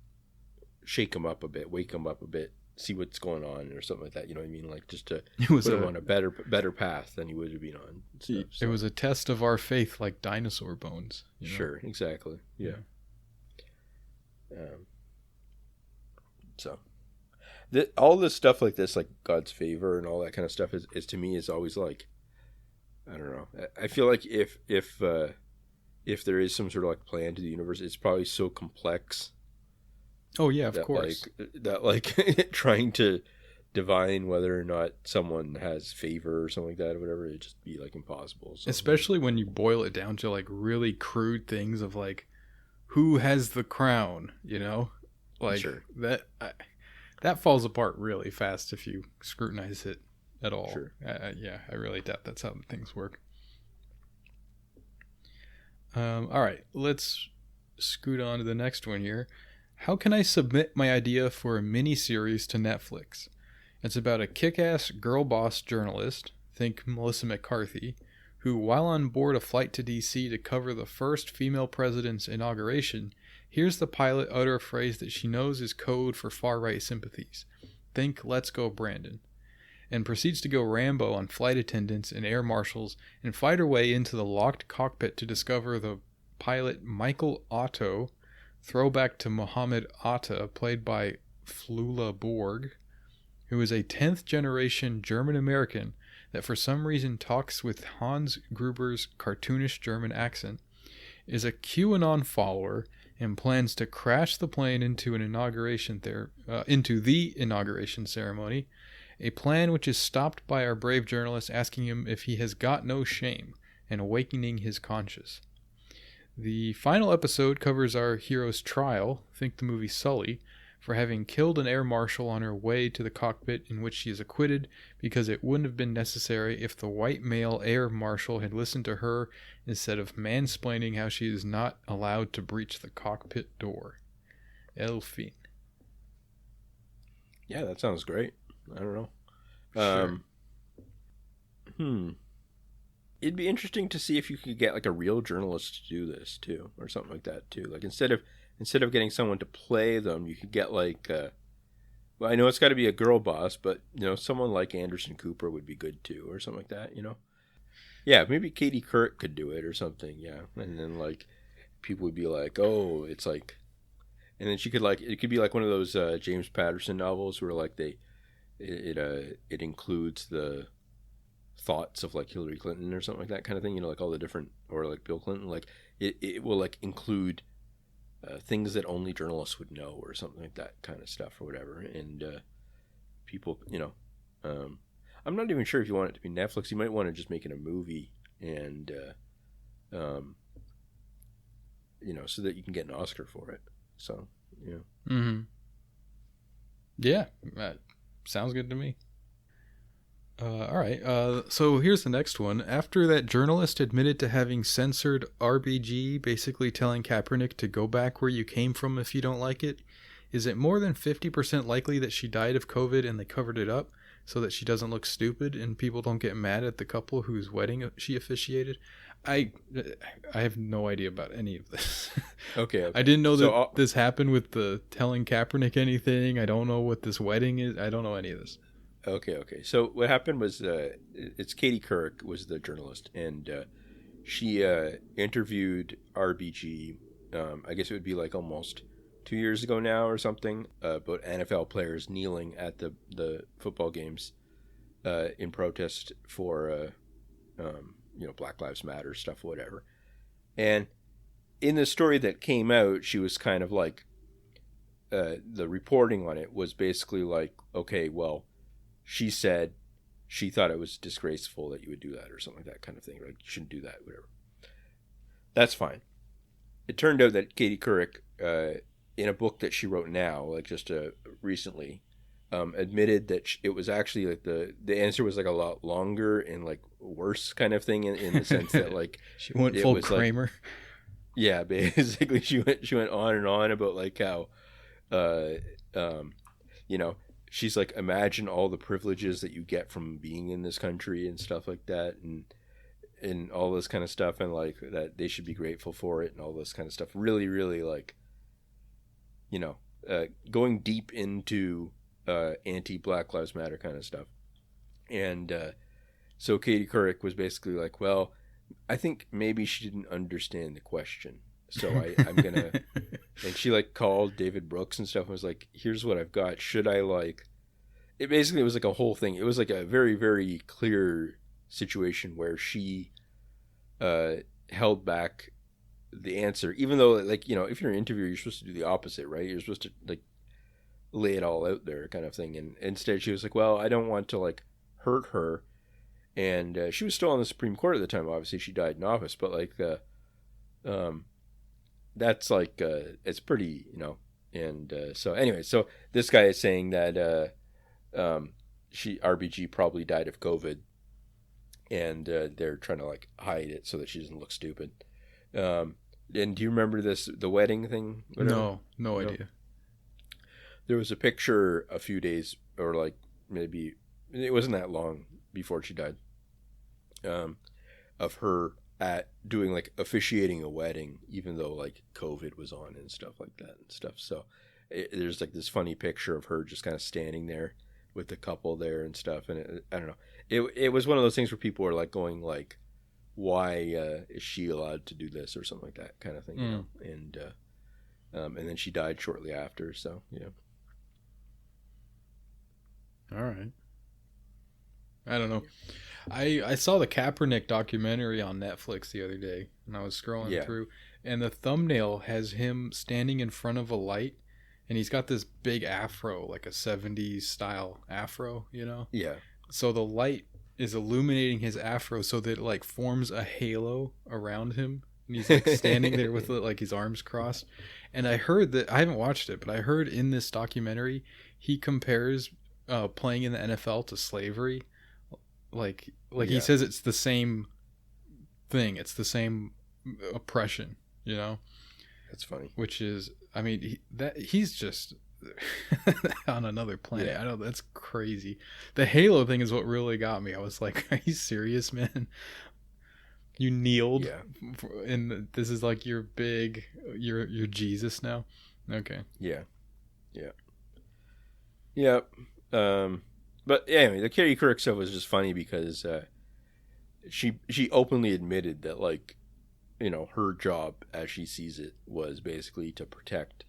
shake him up a bit, wake him up a bit, see what's going on or something like that, you know what I mean, like just to put him on a better path than he would have been on and stuff, so. It was a test of our faith, like dinosaur bones, Sure, exactly. Yeah. So all this stuff like this, like God's favor and all that kind of stuff is to me is always like, I don't know. I feel like if there is some sort of like plan to the universe, it's probably so complex. Oh yeah, of course. That trying to divine whether or not someone has favor or something like that or whatever, it'd just be like impossible. So. Especially when you boil it down to like really crude things of like, who has the crown? Like Sure. that falls apart really fast if you scrutinize it at all. Sure. Yeah, I really doubt that's how things work. All right, let's scoot on to the next one here. How can I submit my idea for a mini-series to Netflix? It's about a kick-ass girl boss journalist, think Melissa McCarthy, who, while on board a flight to D.C. to cover the first female president's inauguration, hears the pilot utter a phrase that she knows is code for far-right sympathies. Think, let's go, Brandon. And proceeds to go Rambo on flight attendants and air marshals and fight her way into the locked cockpit to discover the pilot Michael Otto, throwback to Mohammed Atta, played by Flula Borg, who is a 10th generation German American that for some reason talks with Hans Gruber's cartoonish German accent, is a QAnon follower and plans to crash the plane into the inauguration ceremony, a plan which is stopped by our brave journalist asking him if he has got no shame and awakening his conscience. The final episode covers our hero's trial, think the movie Sully, for having killed an air marshal on her way to the cockpit, in which she is acquitted because it wouldn't have been necessary if the white male air marshal had listened to her instead of mansplaining how she is not allowed to breach the cockpit door. El fin. Yeah, that sounds great. I don't know. Sure. It'd be interesting to see if you could get like a real journalist to do this too, or something like that too. Like instead of getting someone to play them, you could get like, well, I know it's got to be a girl boss, but someone like Anderson Cooper would be good too, or something like that. Yeah, maybe Katie Couric could do it or something. Yeah, and then like people would be like, oh, it's like, and then she could like, it could be like one of those James Patterson novels where like it includes the thoughts of like Hillary Clinton or something like that kind of thing, like all the different, or like Bill Clinton, like it will like include things that only journalists would know or something like that kind of stuff or whatever. And people, I'm not even sure if you want it to be Netflix. You might want to just make it a movie and so that you can get an Oscar for it. So Yeah, sounds good to me. All right, so here's the next one. After that journalist admitted to having censored RBG, basically telling Kaepernick to go back where you came from if you don't like it, is it more than 50% likely that she died of COVID and they covered it up? so that she doesn't look stupid and people don't get mad at the couple whose wedding she officiated. I have no idea about any of this. Okay. I didn't know that this happened with the telling Kaepernick anything. I don't know what this wedding is. I don't know any of this. Okay. So what happened was, it's Katie Couric was the journalist, and she interviewed RBG. I guess it would be like almost 2 years ago now or something, about NFL players kneeling at the football games in protest for Black Lives Matter stuff, whatever. And in the story that came out, she was kind of like, the reporting on it was basically like, okay, well, she said she thought it was disgraceful that you would do that or something like that kind of thing. Like, you shouldn't do that, whatever. That's fine. It turned out that Katie Couric, in a book that she wrote now, like just recently, admitted that it was actually like the answer was like a lot longer and like worse kind of thing in the sense that like she went full Kramer. Like, yeah, basically she went on and on about like how, she's like, imagine all the privileges that you get from being in this country and stuff like that, and all this kind of stuff, and like that they should be grateful for it and all this kind of stuff. Really, really like, going deep into anti-Black Lives Matter kind of stuff. And so Katie Couric was basically like, well, I think maybe she didn't understand the question. So I'm going to... And she like called David Brooks and stuff and was like, here's what I've got. Should I like... It basically was like a whole thing. It was like a very, very clear situation where she held back the answer, even though like, if you're an interviewer, you're supposed to do the opposite, right? You're supposed to like lay it all out there kind of thing. And instead she was like, well, I don't want to like hurt her. And she was still on the Supreme Court at the time. Obviously she died in office, but like that's like it's pretty, and so anyway, so this guy is saying that RBG probably died of COVID, and they're trying to like hide it so that she doesn't look stupid. And do you remember the wedding thing? Whatever? No idea. There was a picture a few days, or like maybe it wasn't that long before she died, of her at doing like officiating a wedding, even though like COVID was on and stuff like that and stuff. So there's like this funny picture of her just kind of standing there with the couple there and stuff. And I don't know. It was one of those things where people were like going like, why is she allowed to do this or something like that kind of thing, And then she died shortly after. So yeah. All right. I don't know. I saw the Kaepernick documentary on Netflix the other day, and I was scrolling through, and the thumbnail has him standing in front of a light, and he's got this big afro, like a 70s style afro, Yeah. So the light is illuminating his afro so that it like forms a halo around him, and he's like standing there with like his arms crossed. And I heard that, I haven't watched it, but I heard in this documentary he compares playing in the NFL to slavery. Like he says it's the same thing. It's the same oppression, That's funny. Which is, I mean, he's just on another planet. Yeah. I know, that's crazy. The halo thing is what really got me. I was like, are you serious, man? You kneeled, and this is like your Jesus now. Okay. Yeah. But anyway, the Katie Couric stuff was just funny because she openly admitted that, like, her job as she sees it was basically to protect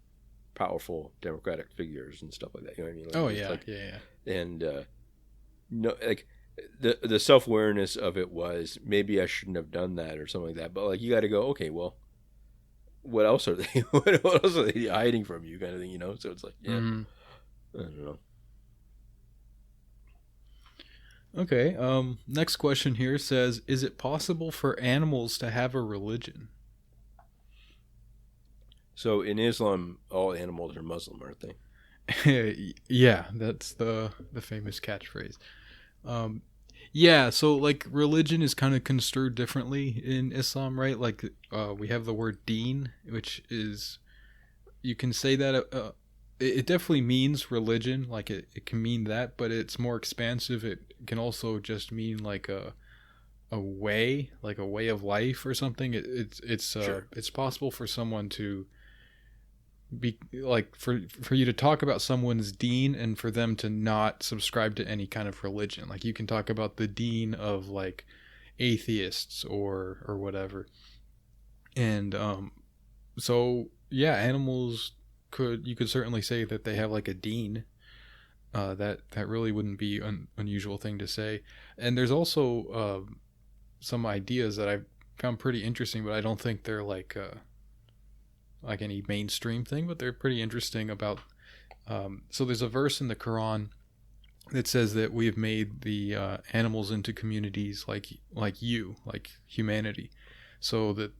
powerful Democratic figures and stuff like that. You know what I mean? Like, yeah. And no, like the self-awareness of it was, maybe I shouldn't have done that or something like that. But like, you got to go, okay, well, what else are they? What else are they hiding from you, kind of thing? So it's like, I don't know. Okay, next question here says, is it possible for animals to have a religion? So in Islam, all animals are Muslim, aren't they? Yeah, that's the famous catchphrase. Yeah, so like religion is kind of construed differently in Islam, right? Like we have the word deen, which is, you can say that it definitely means religion, like it can mean that, but it's more expansive. It can also just mean like a way, like a way of life or something. Sure. It's possible for someone to be like for you to talk about someone's deen and for them to not subscribe to any kind of religion. Like you can talk about the deen of like atheists or whatever. And so yeah, animals could, you could certainly say that they have like a deen. That really wouldn't be an unusual thing to say. And there's also some ideas that I found pretty interesting, but I don't think they're like any mainstream thing, but they're pretty interesting about. So there's a verse in the Quran that says that we have made the animals into communities like humanity, so that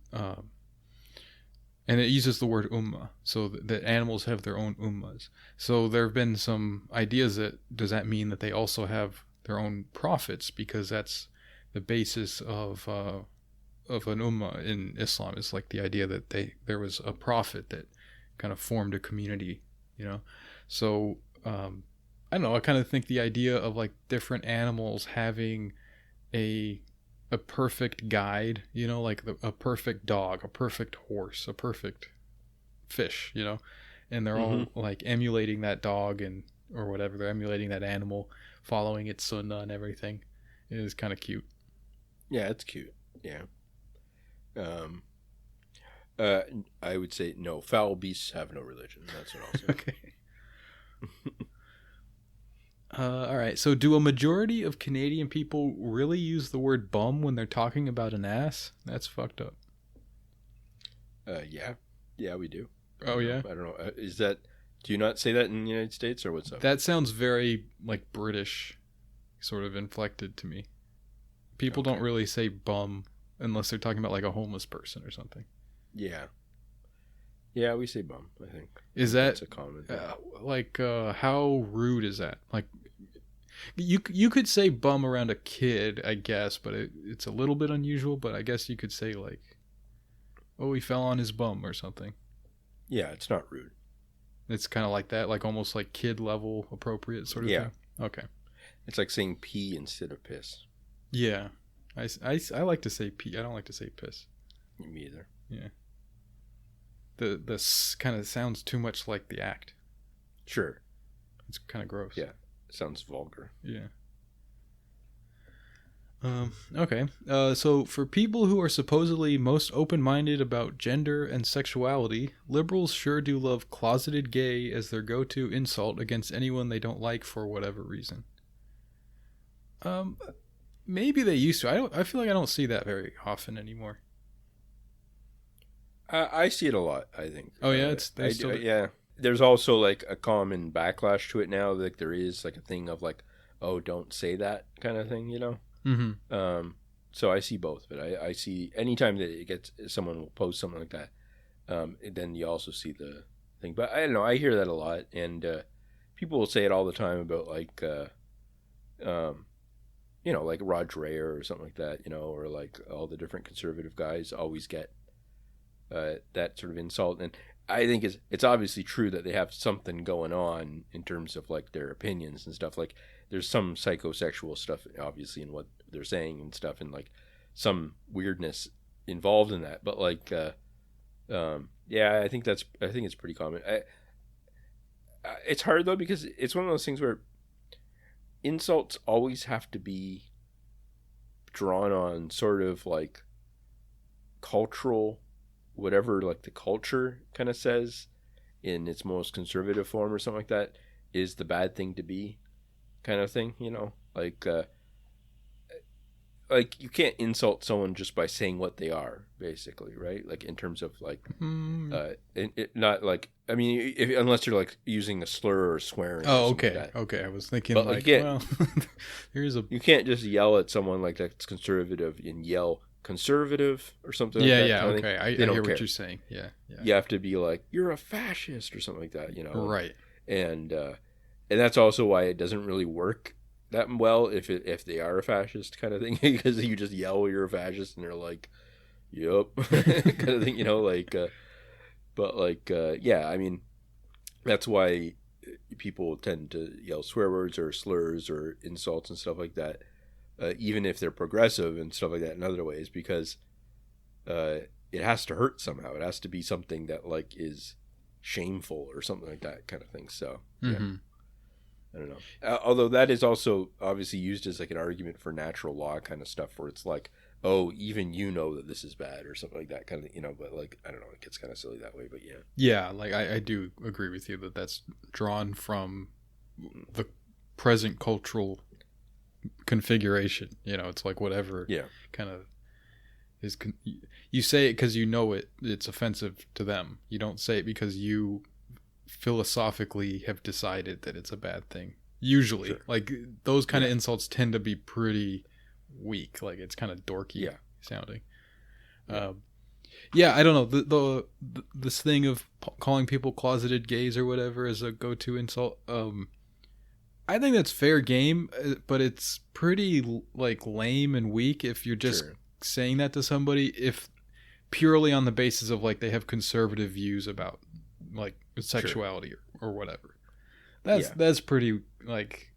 and it uses the word ummah, so that animals have their own ummahs. So there have been some ideas that does that mean that they also have their own prophets, because that's the basis of an ummah in Islam. Is like the idea that there was a prophet that kind of formed a community, you know. So I don't know. I kind of think the idea of like different animals having a perfect guide, you know, like a perfect dog, a perfect horse, a perfect fish, you know, and they're Mm-hmm. all like emulating that dog and or whatever. They're emulating that animal, following its sunnah and everything. It is kind of cute. Yeah, it's cute. Yeah. Um, I would say no. Foul beasts have no religion. That's what I'll say. Okay. All right. So, do a majority of Canadian people really use the word bum when they're talking about an ass? That's fucked up. Yeah, yeah, we do. Oh yeah. I don't know. Is that? Do you not say that in the United States, or what's up? That sounds very like British, sort of inflected to me. People Okay. don't really say bum unless they're talking about like a homeless person or something. Yeah, yeah, we say bum. I think Is that it's a common thing. how rude is that? Like you could say bum around a kid, I guess, but it's a little bit unusual. But I guess you could say like, oh, he fell on his bum or something. Yeah, it's not rude. It's kind of like that, like almost like kid level appropriate sort of Yeah, thing. Okay. it's like saying pee instead of piss. Yeah. I like to say pee. I don't like to say piss. Me either. Yeah. The kind of sounds too much like the act. Sure. It's kind of gross. Yeah. Sounds vulgar. Yeah. Okay. So for people who are supposedly most open-minded about gender and sexuality, liberals sure do love closeted gay as their go-to insult against anyone they don't like for whatever reason. Um, Maybe they used to. I feel like I don't see that very often anymore. I see it a lot. I think. Oh yeah, Yeah. There's also like a common backlash to it now. Like there is like a thing of like, oh, don't say that kind of thing. You know. Mm-hmm. So I see both, but I see anytime that it gets someone will post something like that, then you also see the thing. But I don't know. I hear that a lot, and people will say it all the time about like, you know, like Rod Dreher or something like that. You know, or like all the different conservative guys always get that sort of insult. And I think it's obviously true that they have something going on in terms of like their opinions and stuff. Like there's some psychosexual stuff obviously in what they're saying and stuff, and like some weirdness involved in that. But like, yeah, I think it's pretty common. It's hard though because it's one of those things where insults always have to be drawn on sort of like cultural, whatever like the culture kind of says in its most conservative form or something like that is the bad thing to be kind of thing, you know, like you can't insult someone just by saying what they are basically, right? Like in terms of like not like, I mean, unless you're like using a slur or swearing Oh, or okay. like that. Okay, I was thinking But like, well, here's a you can't just yell at someone like that's conservative and yell conservative or something yeah, like that. yeah, okay. I hear care. what you're saying. Yeah, yeah. You have to be like, you're a fascist or something like that, you know? Right. And that's also why it doesn't really work that well if they are a fascist kind of thing, because you just yell you're a fascist and they're like, yep, kind of thing, you know, like, but like, yeah, I mean, That's why people tend to yell swear words or slurs or insults and stuff like that, even if they're progressive and stuff like that in other ways, because it has to hurt somehow. It has to be something that like is shameful or something like that kind of thing. So yeah, I don't know. Although that is also obviously used as like an argument for natural law kind of stuff, where it's like, oh, even you know that this is bad or something like that kind of, but like, I don't know, it gets kind of silly that way, but yeah. Yeah, like I do agree with you that that's drawn from the present cultural configuration. It's like whatever kind of is. You say it because you know it's offensive to them. You don't say it because you philosophically have decided that it's a bad thing. Usually, sure. Like those kind of insults tend to be pretty weak. Like it's kind of dorky sounding. I don't know. This thing of calling people closeted gays or whatever is a go-to insult. I think that's fair game, but it's pretty like lame and weak if you're just saying that to somebody if purely on the basis of like they have conservative views about like sexuality or whatever. That's pretty like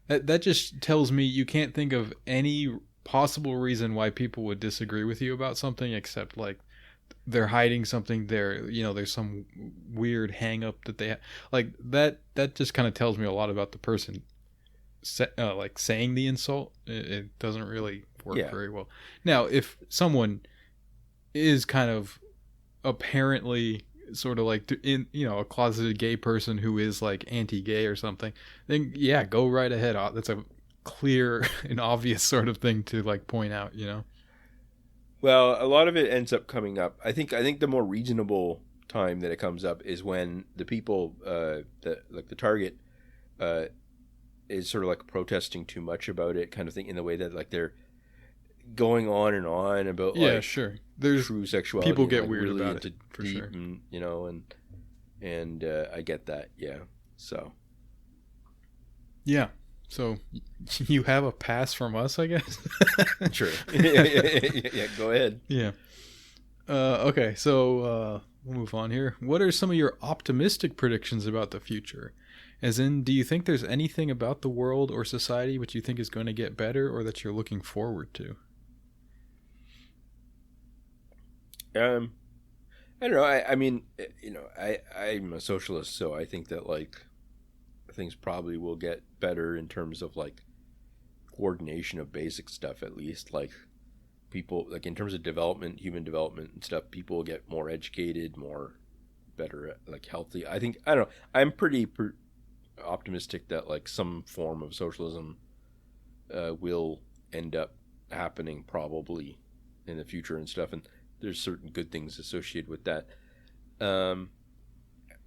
that just tells me you can't think of any possible reason why people would disagree with you about something except like they're hiding something there. There's some weird hang up that they have. Like that just kind of tells me a lot about the person like saying the insult. It doesn't really work very well. Now if someone is kind of apparently sort of like in a closeted gay person who is like anti-gay or something, then go right ahead. That's a clear and obvious sort of thing to like point out. Well, a lot of it ends up coming up. I think the more reasonable time that it comes up is when the people like the target is sort of like protesting too much about it kind of thing, in the way that like they're going on and on about there's true sexuality. People get like weird really about it for deep sure. And I get that. So you have a pass from us, I guess. Sure. Yeah, go ahead. Yeah. Okay, so we'll move on here. What are some of your optimistic predictions about the future? As in, do you think there's anything about the world or society which you think is going to get better or that you're looking forward to? I don't know. I mean, I'm a socialist, so I think that like things probably will get better in terms of like coordination of basic stuff, at least. Like people, like in terms of development, human development and stuff, people will get more educated, more better, like healthy. I don't know. I'm pretty optimistic that like some form of socialism will end up happening probably in the future and stuff, and there's certain good things associated with that.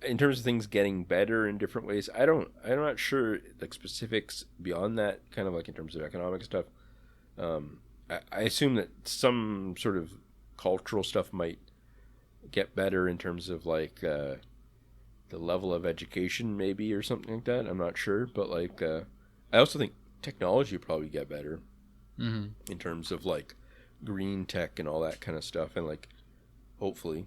In terms of things getting better in different ways, I'm not sure like specifics beyond that, kind of like in terms of economic stuff. I assume that some sort of cultural stuff might get better in terms of like the level of education maybe or something like that. I'm not sure, but like I also think technology will probably get better in terms of like green tech and all that kind of stuff, and like hopefully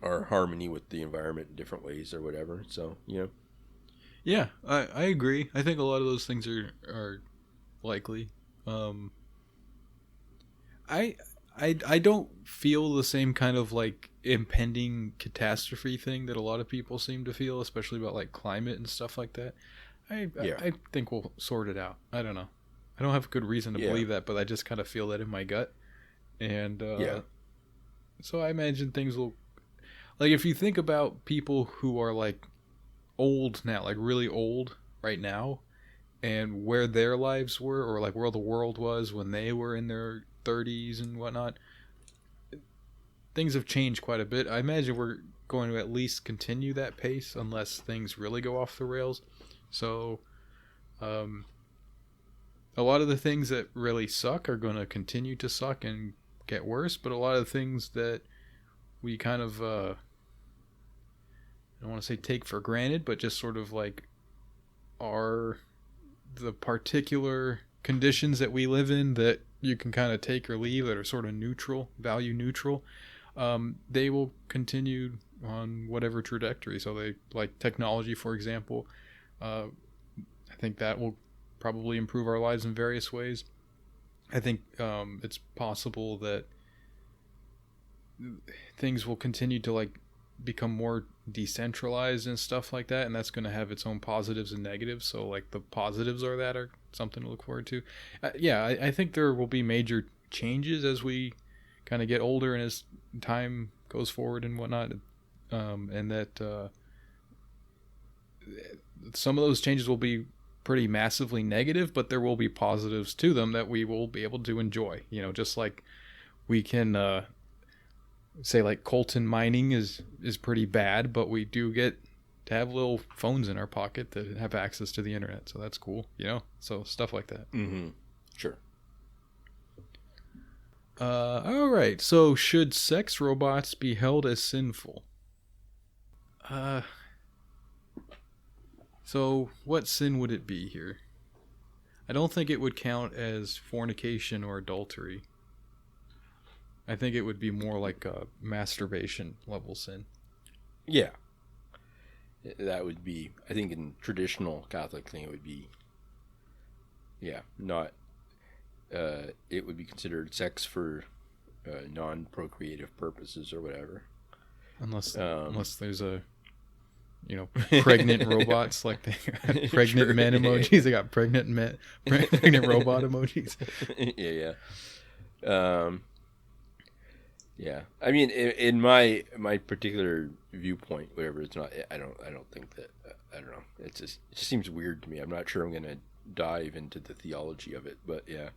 our harmony with the environment in different ways or whatever. So yeah, I agree. I think a lot of those things are likely. I don't feel the same kind of like impending catastrophe thing that a lot of people seem to feel, especially about like climate and stuff like that. I think we'll sort it out. I don't know. I don't have a good reason to believe that, but I just kind of feel that in my gut. And so I imagine things will, like if you think about people who are like old now, like really old right now, and where their lives were, or like where the world was when they were in their 30s and whatnot, things have changed quite a bit. I imagine we're going to at least continue that pace unless things really go off the rails. So a lot of the things that really suck are going to continue to suck and get worse, but a lot of the things that we kind of I don't want to say take for granted, but just sort of like are the particular conditions that we live in that you can kind of take or leave, that are sort of neutral, value neutral, they will continue on whatever trajectory. So they like technology, for example. I think that will probably improve our lives in various ways. I think it's possible that things will continue to like become more decentralized and stuff like that, and that's going to have its own positives and negatives. So like the positives are something to look forward to. I think there will be major changes as we kind of get older and as time goes forward and whatnot, and that some of those changes will be pretty massively negative, but there will be positives to them that we will be able to enjoy. Just like we can say like Colton mining is pretty bad, but we do get to have little phones in our pocket that have access to the internet, so that's cool. So stuff like that. Mm-hmm. Sure. All right. So should sex robots be held as sinful? So what sin would it be here? I don't think it would count as fornication or adultery. I think it would be more like a masturbation level sin. Yeah. That would be, I think in traditional Catholic thing, it would be, not, it would be considered sex for non-procreative purposes or whatever. Unless there's a, pregnant robots, like they got pregnant men emojis. They got pregnant robot emojis. Yeah. I mean, in my particular viewpoint, whatever, it's not. I don't think that. I don't know. It just seems weird to me. I'm not sure I'm gonna dive into the theology of it, but yeah.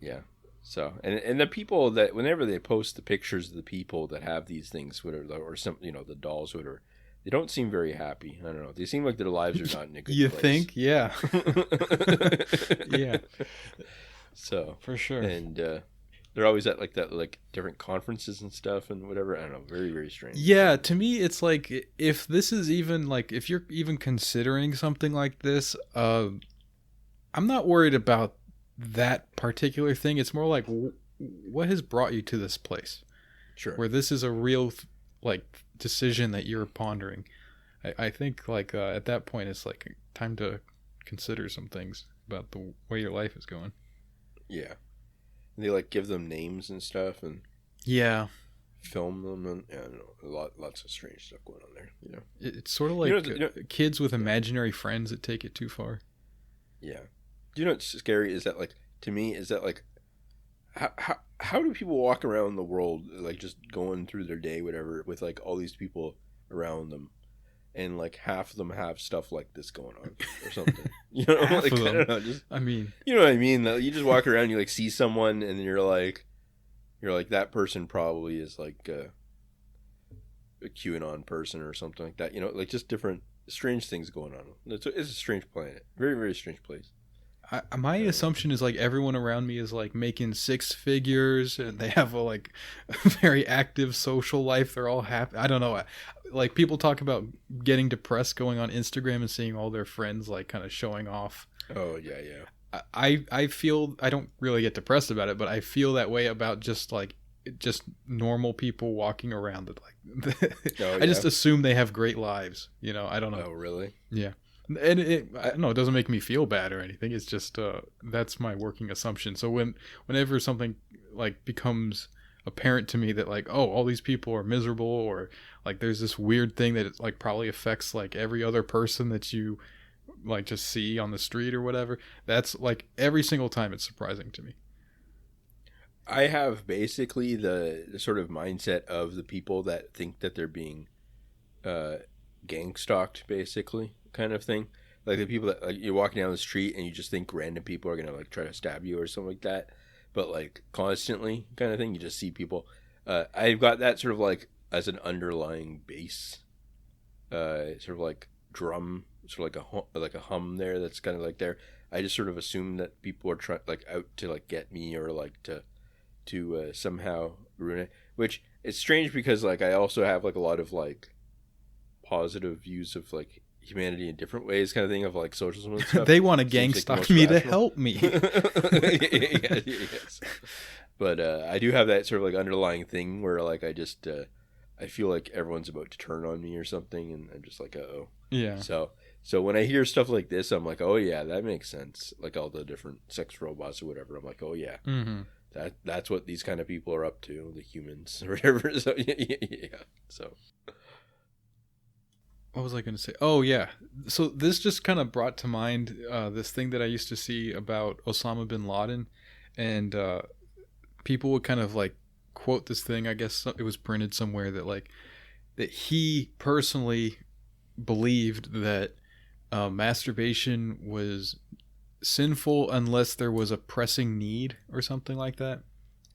Yeah. So and the people that whenever they post the pictures of the people that have these things, whatever, or some the dolls, whatever, they don't seem very happy. I don't know. They seem like their lives are not in a good you place. Think? Yeah. Yeah. So for sure. And they're always at like different conferences and stuff and whatever. I don't know. Very, very strange. Yeah, to me it's like if this is even like if you're even considering something like this, I'm not worried about that particular thing. It's more like what has brought you to this place? Sure. Where this is a real like decision that you're pondering. I think like at that point it's like time to consider some things about the way your life is going. Yeah. And they like give them names and stuff and film them and I don't know, lots of strange stuff going on there. It's sort of like kids with imaginary friends that take it too far. Yeah. Do you know what's scary is that like to me is that like how do people walk around the world like just going through their day whatever with like all these people around them and like half of them have stuff like this going on or something. Half like, of them. I don't know, just I mean, you know what I mean? You just walk around, you like see someone, and you're like that person probably is like a QAnon person or something like that. Like just different strange things going on. It's a strange planet, very very strange place. My assumption is like everyone around me is like making six figures and they have a very active social life. They're all happy. I don't know. Like people talk about getting depressed going on Instagram and seeing all their friends like kind of showing off. Oh yeah. I feel I don't really get depressed about it, but I feel that way about just normal people walking around. I just assume they have great lives. I don't know. Oh really? Yeah. And I don't know, it doesn't make me feel bad or anything. It's just that's my working assumption. So whenever something like becomes apparent to me that like, oh, all these people are miserable, or like there's this weird thing that it like probably affects like every other person that you like just see on the street or whatever, that's like every single time it's surprising to me. I have basically the sort of mindset of the people that think that they're being gang stalked, basically, kind of thing. Like the people that like you're walking down the street and you just think random people are gonna like try to stab you or something like that, but like constantly kind of thing. You just see people. I've got that sort of like as an underlying bass, sort of like drum, sort of like a hum there. That's kind of like there. I just sort of assume that people are trying like out to like get me or like to somehow ruin it. Which it's strange because like I also have like a lot of like positive views of like humanity in different ways, kind of thing, of like socialism and stuff. They want to gang stalk me to help me. Yes. But I do have that sort of like underlying thing where like I feel like everyone's about to turn on me or something, and I'm just like, oh. Yeah. So when I hear stuff like this, I'm like, oh yeah, that makes sense. Like all the different sex robots or whatever. I'm like, oh yeah, Mm-hmm. that's what these kind of people are up to, the humans or whatever. So yeah. So What was I going to say? Oh yeah. So this just kind of brought to mind this thing that I used to see about Osama bin Laden, and people would kind of like quote this thing. I guess it was printed somewhere that like that he personally believed that masturbation was sinful unless there was a pressing need or something like that.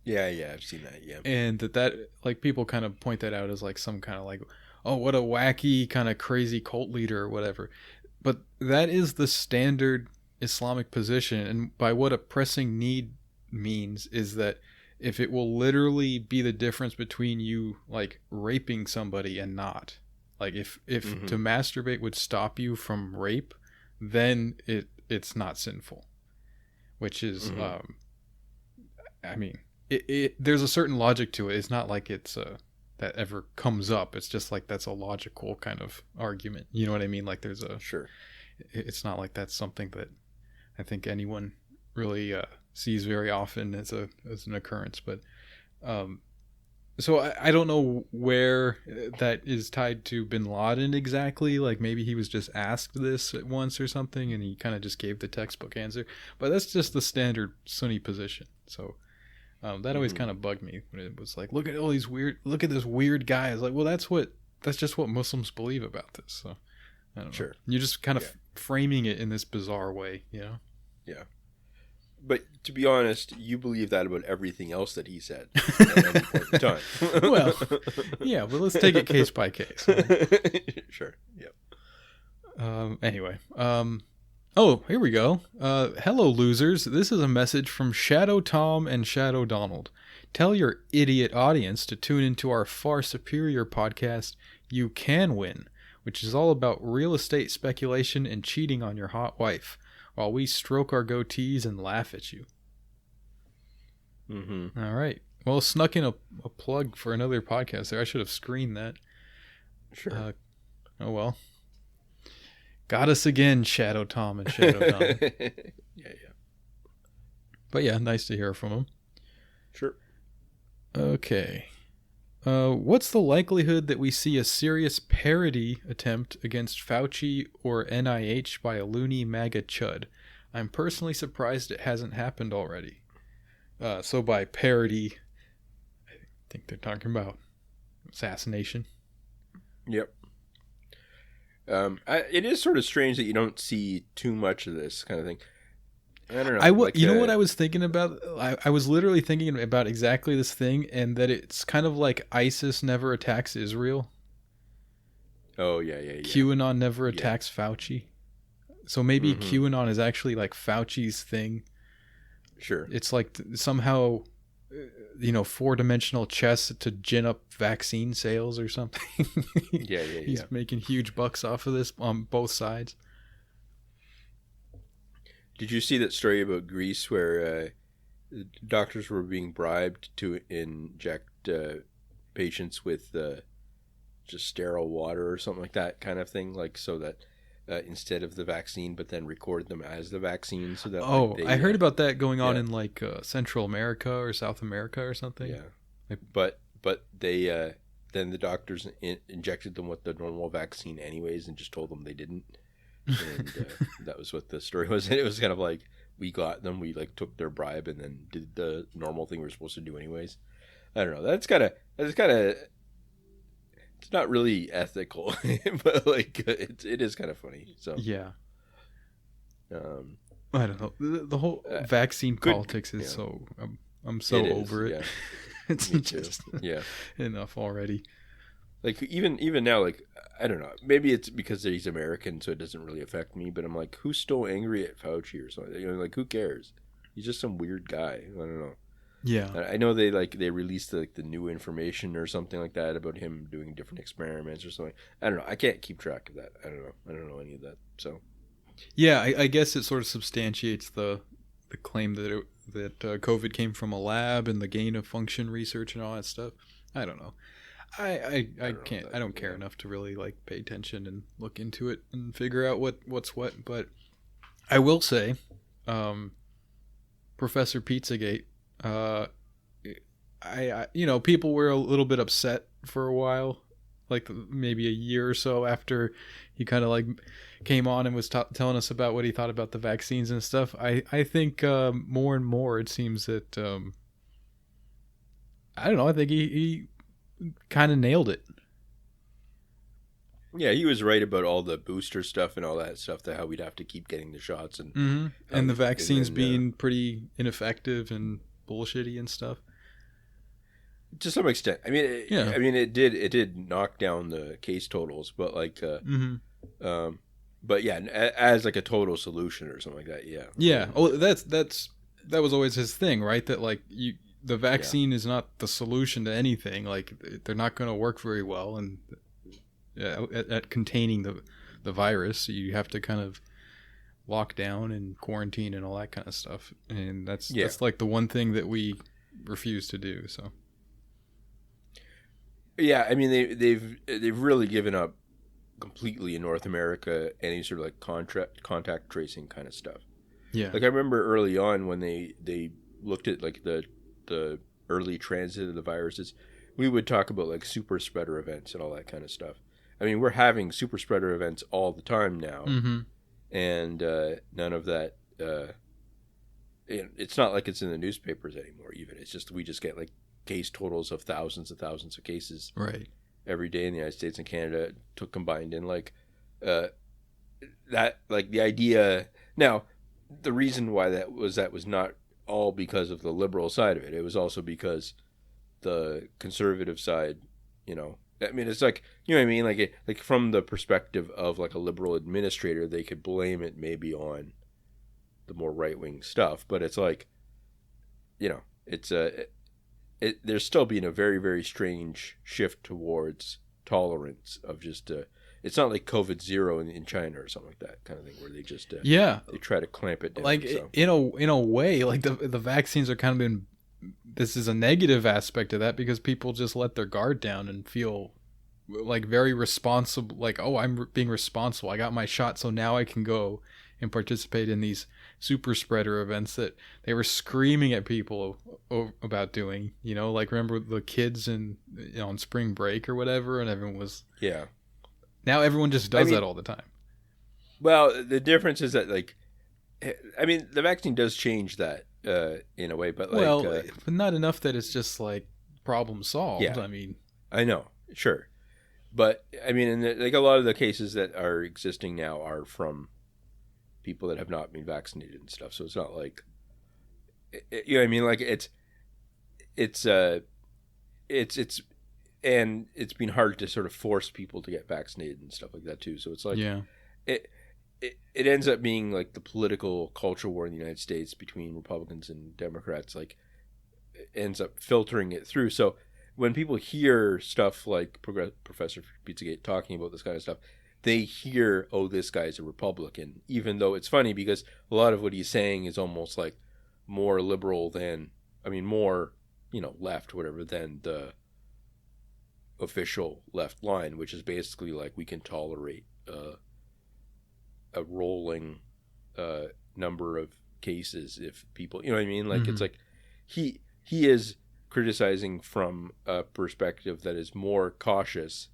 yeah, I've seen that. Yeah. And that like people kind of point that out as like some kind of like, oh, what a wacky kind of crazy cult leader or whatever. But that is the standard Islamic position, and by what a pressing need means is that if it will literally be the difference between you like raping somebody and not, like if to masturbate would stop you from rape, then it's not sinful, which is I mean there's a certain logic to it. It's not like it's that ever comes up. It's just like that's a logical kind of argument. You know what I mean? Like there's a Sure. It's not like that's something that I think anyone really sees very often as an occurrence. But so I don't know where that is tied to bin Laden exactly. Like maybe he was just asked this at once or something, and he kind of just gave the textbook answer. But that's just the standard Sunni position. So that always kind of bugged me when it was like, look at this weird guy. I was like, well, that's just what Muslims believe about this. So I don't know. Sure. You're just kind of framing it in this bizarre way, you know? Yeah. But to be honest, you believe that about everything else that he said at any point in time. Well, yeah, but let's take it case by case. Sure. Yep. Anyway. Oh, here we go. Hello, losers. This is a message from Shadow Tom and Shadow Donald. Tell your idiot audience to tune into our far superior podcast, You Can Win, which is all about real estate speculation and cheating on your hot wife, while we stroke our goatees and laugh at you. All right. Well, snuck in a plug for another podcast there. I should have screened that. Sure. Oh, well. Got us again, Shadow Tom and Shadow Donald. Yeah. But yeah, nice to hear from him. Sure. Okay. What's the likelihood that we see a serious parody attempt against Fauci or NIH by a loony MAGA chud? I'm personally surprised it hasn't happened already. So by parody, I think they're talking about assassination. Yep. It is sort of strange that you don't see too much of this kind of thing. I don't know. You know what I was thinking about? I was literally thinking about exactly this thing, and that it's kind of like ISIS never attacks Israel. Oh, yeah. QAnon never attacks Fauci. So maybe QAnon is actually like Fauci's thing. Sure. It's like somehow, four-dimensional chess to gin up vaccine sales or something. Yeah. He's making huge bucks off of this on both sides. Did you see that story about Greece where doctors were being bribed to inject patients with just sterile water or something like that kind of thing, like so that instead of the vaccine, but then record them as the vaccine, so that I heard about that going on in like Central America or South America or something. Yeah, but they then the doctors injected them with the normal vaccine anyways, and just told them they didn't. And that was what the story was. And it was kind of like, we got them, we like took their bribe and then did the normal thing we were supposed to do anyways. I don't know, that's kind of it's not really ethical, but like it is kind of funny. So yeah, I don't know, the whole vaccine politics is so I'm so over it. Yeah. It's just enough already. Like even now, like I don't know, maybe it's because he's American, so it doesn't really affect me. But I'm like, who's still angry at Fauci or something? Like who cares? He's just some weird guy. I don't know. Yeah, I know they released the new information or something like that about him doing different experiments or something. I don't know. I can't keep track of that. I don't know any of that. So yeah, I guess it sort of substantiates the the claim that COVID came from a lab and the gain of function research and all that stuff. I don't know. I can't. I don't care enough to really like pay attention and look into it and figure out what's what. But I will say, Professor Pizzagate. I people were a little bit upset for a while, like maybe a year or so after he kind of like came on and was telling us about what he thought about the vaccines and stuff. I think more and more it seems that I don't know. I think he kind of nailed it. Yeah, he was right about all the booster stuff and all that stuff. That how we'd have to keep getting the shots and the vaccines being pretty ineffective and bullshitty and stuff. To some extent, I mean, it did knock down the case totals, but like, but yeah, as like a total solution or something like that. Yeah. Yeah. Oh, that was always his thing, right? That like the vaccine is not the solution to anything. Like they're not going to work very well, and at containing the virus, you have to kind of lock down and quarantine and all that kind of stuff. And that's like the one thing that we refuse to do. So. Yeah, I mean they've really given up completely in North America any sort of like contact tracing kind of stuff. Yeah. Like I remember early on when they looked at like the early transit of the viruses, we would talk about like super spreader events and all that kind of stuff. I mean, we're having super spreader events all the time now, and none of that. It's not like it's in the newspapers anymore. Even it's just we just get like case totals of thousands of cases every day in the United States and Canada combined in like that, like the idea. Now, the reason why that was not all because of the liberal side of it. It was also because the conservative side, I mean, it's like, you know what I mean? Like from the perspective of like a liberal administrator, they could blame it maybe on the more right-wing stuff, but it's like, it's there's still been a very, very strange shift towards tolerance of just, it's not like COVID zero in China or something like that kind of thing where they just, they try to clamp it down. Like in a way, like the vaccines are kind of been, this is a negative aspect of that because people just let their guard down and feel like very responsible. Like, oh, I'm being responsible. I got my shot. So now I can go and participate in these super spreader events that they were screaming at people about doing, like remember the kids on spring break or whatever. And everyone was, now everyone just does that all the time. Well, the difference is that like, I mean, the vaccine does change that in a way, but like, but not enough that it's just like problem solved. Yeah. I mean, I know, sure. But I mean, like a lot of the cases that are existing now are from people that have not been vaccinated and stuff. So it's not like, you know what I mean? Like and it's been hard to sort of force people to get vaccinated and stuff like that too. So it's like, it ends up being like the political culture war in the United States between Republicans and Democrats, like ends up filtering it through. So when people hear stuff like Professor Pizzagate talking about this kind of stuff, they hear, oh, this guy's a Republican, even though it's funny because a lot of what he's saying is almost like more liberal than, I mean, more, left, whatever, than the official left line, which is basically like we can tolerate a rolling number of cases if people, you know what I mean? Like, it's like he is criticizing from a perspective that is more cautious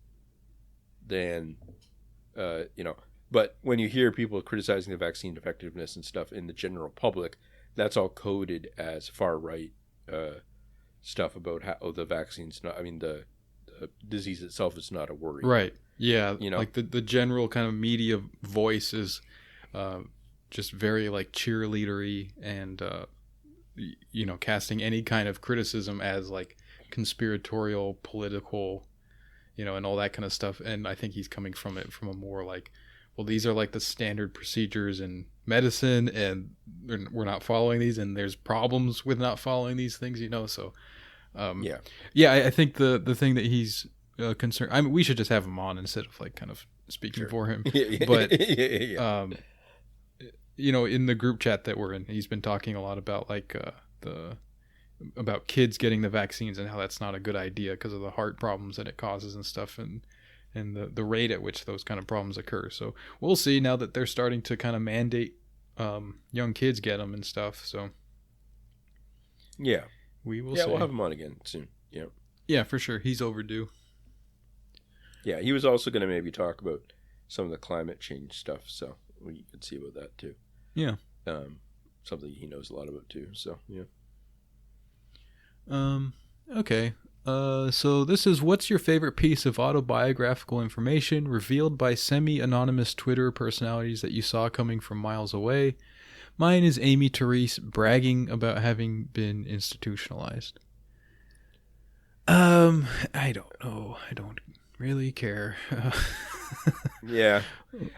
than, but when you hear people criticizing the vaccine effectiveness and stuff in the general public, that's all coded as far right stuff about how the vaccine's not, I mean, the disease itself is not a worry. Right. Yeah. Like the general kind of media voice is just very like cheerleadery and, casting any kind of criticism as like conspiratorial, political, and all that kind of stuff. And I think he's coming from it from a more like, well, these are like the standard procedures in medicine and we're not following these and there's problems with not following these things, so I think the thing that he's concerned, I mean, we should just have him on instead of like kind of speaking for him. But in the group chat that we're in, he's been talking a lot about like about kids getting the vaccines and how that's not a good idea because of the heart problems that it causes and stuff, and the rate at which those kind of problems occur. So we'll see now that they're starting to kind of mandate young kids get them and stuff. So yeah, we will. Yeah, see. We'll have him on again soon. Yeah. Yeah, for sure. He's overdue. Yeah, he was also going to maybe talk about some of the climate change stuff, so we could see about that too. Yeah. Something he knows a lot about too. So yeah. Okay. So this is, what's your favorite piece of autobiographical information revealed by semi-anonymous Twitter personalities that you saw coming from miles away? Mine is Amy Therese bragging about having been institutionalized. I don't know. I don't really care. Yeah.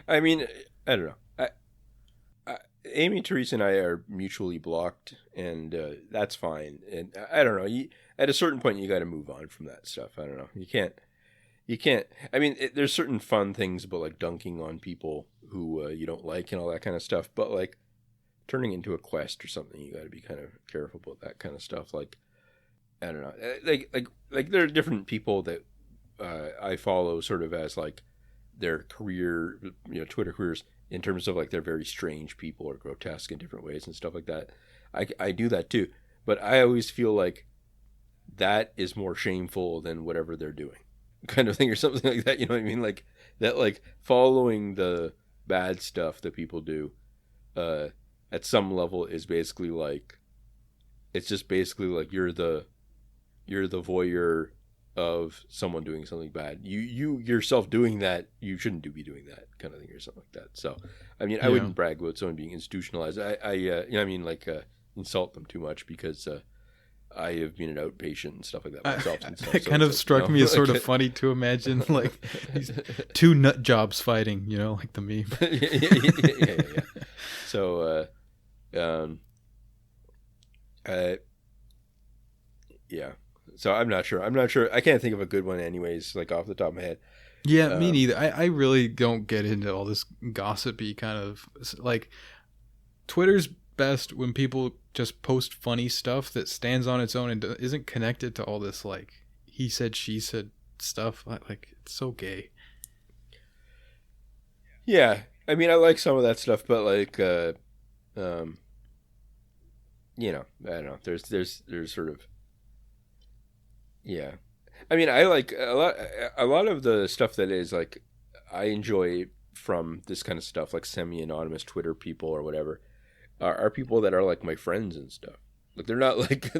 I mean, I don't know. Amy, Therese, and I are mutually blocked, and that's fine. And I don't know. At a certain point, you got to move on from that stuff. I don't know. You can't. I mean, there's certain fun things about like dunking on people who you don't like and all that kind of stuff. But like turning into a quest or something, you got to be kind of careful about that kind of stuff. Like, I don't know. Like there are different people that I follow sort of as like their career, Twitter careers, in terms of like they're very strange people or grotesque in different ways and stuff like that. I do that too, but I always feel like that is more shameful than whatever they're doing, kind of thing, or something like that. You know what I mean? Like that, like following the bad stuff that people do, at some level is basically like, it's just basically like you're the voyeur of someone doing something bad. You yourself doing that, you shouldn't be doing that kind of thing or something like that. So, I mean, I wouldn't brag about someone being institutionalized. Insult them too much because I have been an outpatient and stuff like that myself. It kind of struck me as sort of funny to imagine like these two nut jobs fighting, like the meme. Yeah. So, yeah. So I'm not sure. I can't think of a good one anyways, like off the top of my head. Yeah, me neither. I really don't get into all this gossipy kind of, like, Twitter's best when people just post funny stuff that stands on its own and isn't connected to all this, like, he said, she said stuff. Like, it's so gay. Yeah. I mean, I like some of that stuff, but like, I don't know. There's sort of, yeah. I mean, I like a lot of the stuff that is like, I enjoy from this kind of stuff, like semi-anonymous Twitter people or whatever, are people that are like my friends and stuff. Like they're not like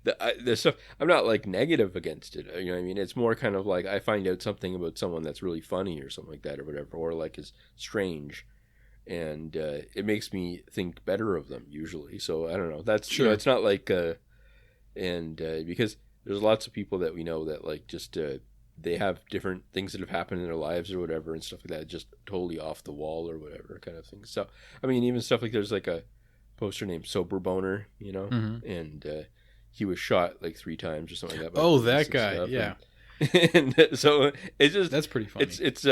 the stuff. I'm not like negative against it. You know what I mean? It's more kind of like I find out something about someone that's really funny or something like that or whatever, or like is strange, and it makes me think better of them usually. So I don't know. That's sure. It's not like because there's lots of people that we know that like just they have different things that have happened in their lives or whatever and stuff like that, just totally off the wall or whatever kind of thing. So I mean, even stuff like there's like a poster named Sober Boner, mm-hmm. and he was shot like 3 times or something like that. Oh, that guy, yeah. And so it's just, that's pretty funny. It's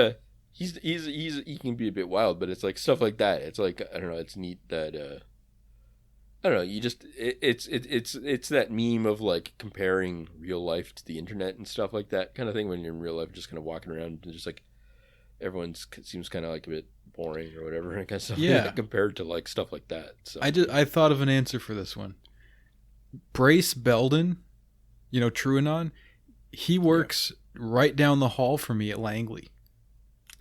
he can be a bit wild, but it's like stuff like that. It's like, I don't know, it's neat that I don't know, you just it's that meme of like comparing real life to the internet and stuff like that kind of thing, when you're in real life just kind of walking around and just like everyone seems kind of like a bit boring or whatever and kind of stuff, yeah, compared to like stuff like that. So I thought of an answer for this one. Brace Belden, TrueAnon, he works right down the hall from me at Langley.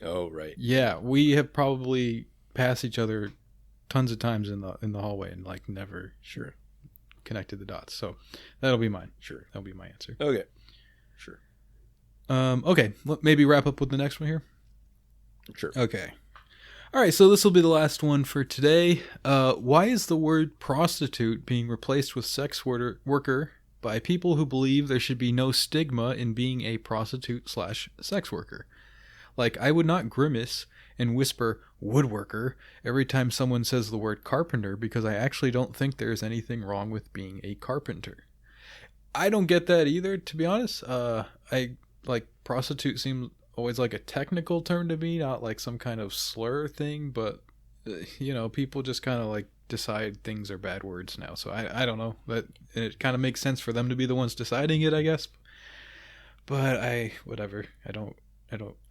Oh, right. Yeah, we have probably passed each other tons of times in the hallway and like never connected the dots. So that'll be mine. Sure, that'll be my answer. Okay, sure. Okay, maybe wrap up with the next one here. Sure. Okay. All right, so this will be the last one for today. Why is the word prostitute being replaced with sex worker by people who believe there should be no stigma in being a prostitute/sex worker? Like, I would not grimace and whisper woodworker every time someone says the word carpenter, because I actually don't think there's anything wrong with being a carpenter. I don't get that either, to be honest. I like, prostitute seems always like a technical term to me, not like some kind of slur thing, but people just kind of like decide things are bad words now. So I don't know, but it kind of makes sense for them to be the ones deciding it, I guess. But whatever.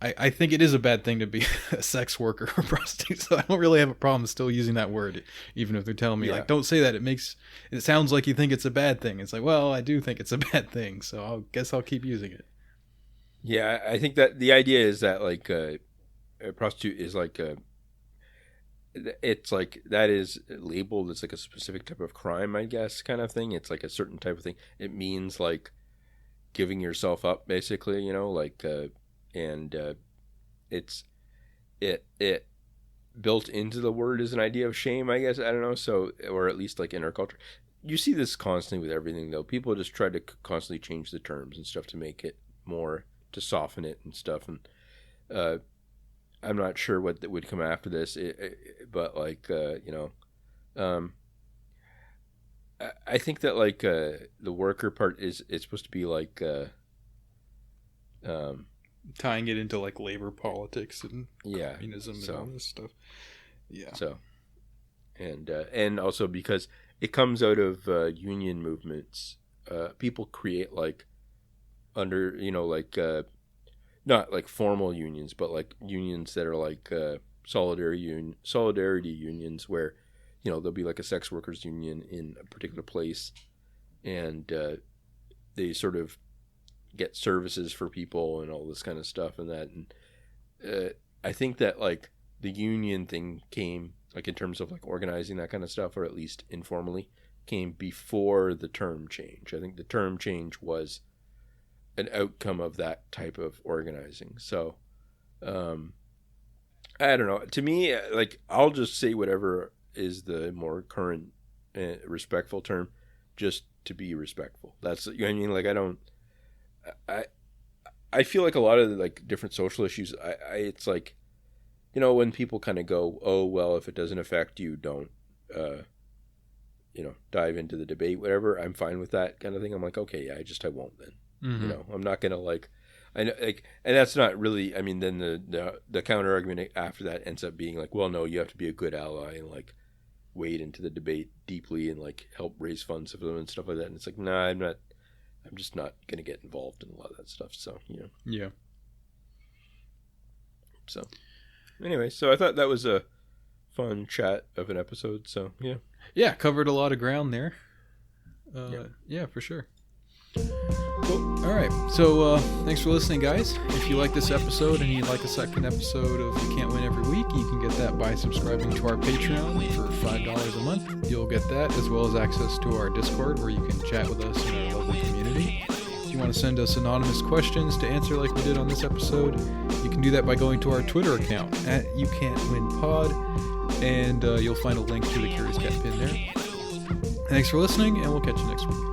I think it is a bad thing to be a sex worker or prostitute, so I don't really have a problem still using that word, even if they're telling me like, don't say that. It sounds like you think it's a bad thing. It's like, well, I do think it's a bad thing, so I guess I'll keep using it. Yeah, I think that the idea is that like a prostitute is like it's like that is labeled as like a specific type of crime, I guess, kind of thing. It's like a certain type of thing. It means like giving yourself up, basically, like and it built into the word is an idea of shame, I guess. I don't know. So, or at least like in our culture, you see this constantly with everything, though. People just try to constantly change the terms and stuff to make it more, to soften it and stuff. And I'm not sure what would come after this, but like I think that like the worker part is supposed to be like tying it into like labor politics and communism and all this stuff. Yeah. So and also because it comes out of union movements, people create like under like not like formal unions, but like unions that are like solidarity unions where there'll be like a sex workers union in a particular place, and they sort of get services for people and all this kind of stuff and that. And I think that like the union thing came like in terms of like organizing that kind of stuff, or at least informally, came before the term change. I think the term change was an outcome of that type of organizing. So I don't know. To me, like, I'll just say whatever is the more current respectful term, just to be respectful. That's, I mean, like, I feel like a lot of the, like, different social issues, it's like, when people kind of go, oh, well, if it doesn't affect you, don't dive into the debate, whatever. I'm fine with that kind of thing. I'm like, okay, yeah, I won't then. Mm-hmm. I'm not gonna like, I know, like, and that's not really. I mean, then the counter argument after that ends up being like, well, no, you have to be a good ally and like wade into the debate deeply and like help raise funds for them and stuff like that. And it's like, nah, I'm not. I'm just not gonna get involved in a lot of that stuff. So yeah. So anyway, so I thought that was a fun chat of an episode. So yeah, covered a lot of ground there. Yeah, for sure. Cool. All right. So thanks for listening, guys. If you like this episode and you'd like a second episode of You Can't Win Every Week, you can get that by subscribing to our Patreon for $5 a month. You'll get that as well as access to our Discord where you can chat with us in our lovely community. If you want to send us anonymous questions to answer like we did on this episode, you can do that by going to our Twitter account at You Can't Win Pod, and you'll find a link to the Curious Cat pin there. Thanks for listening, and we'll catch you next week.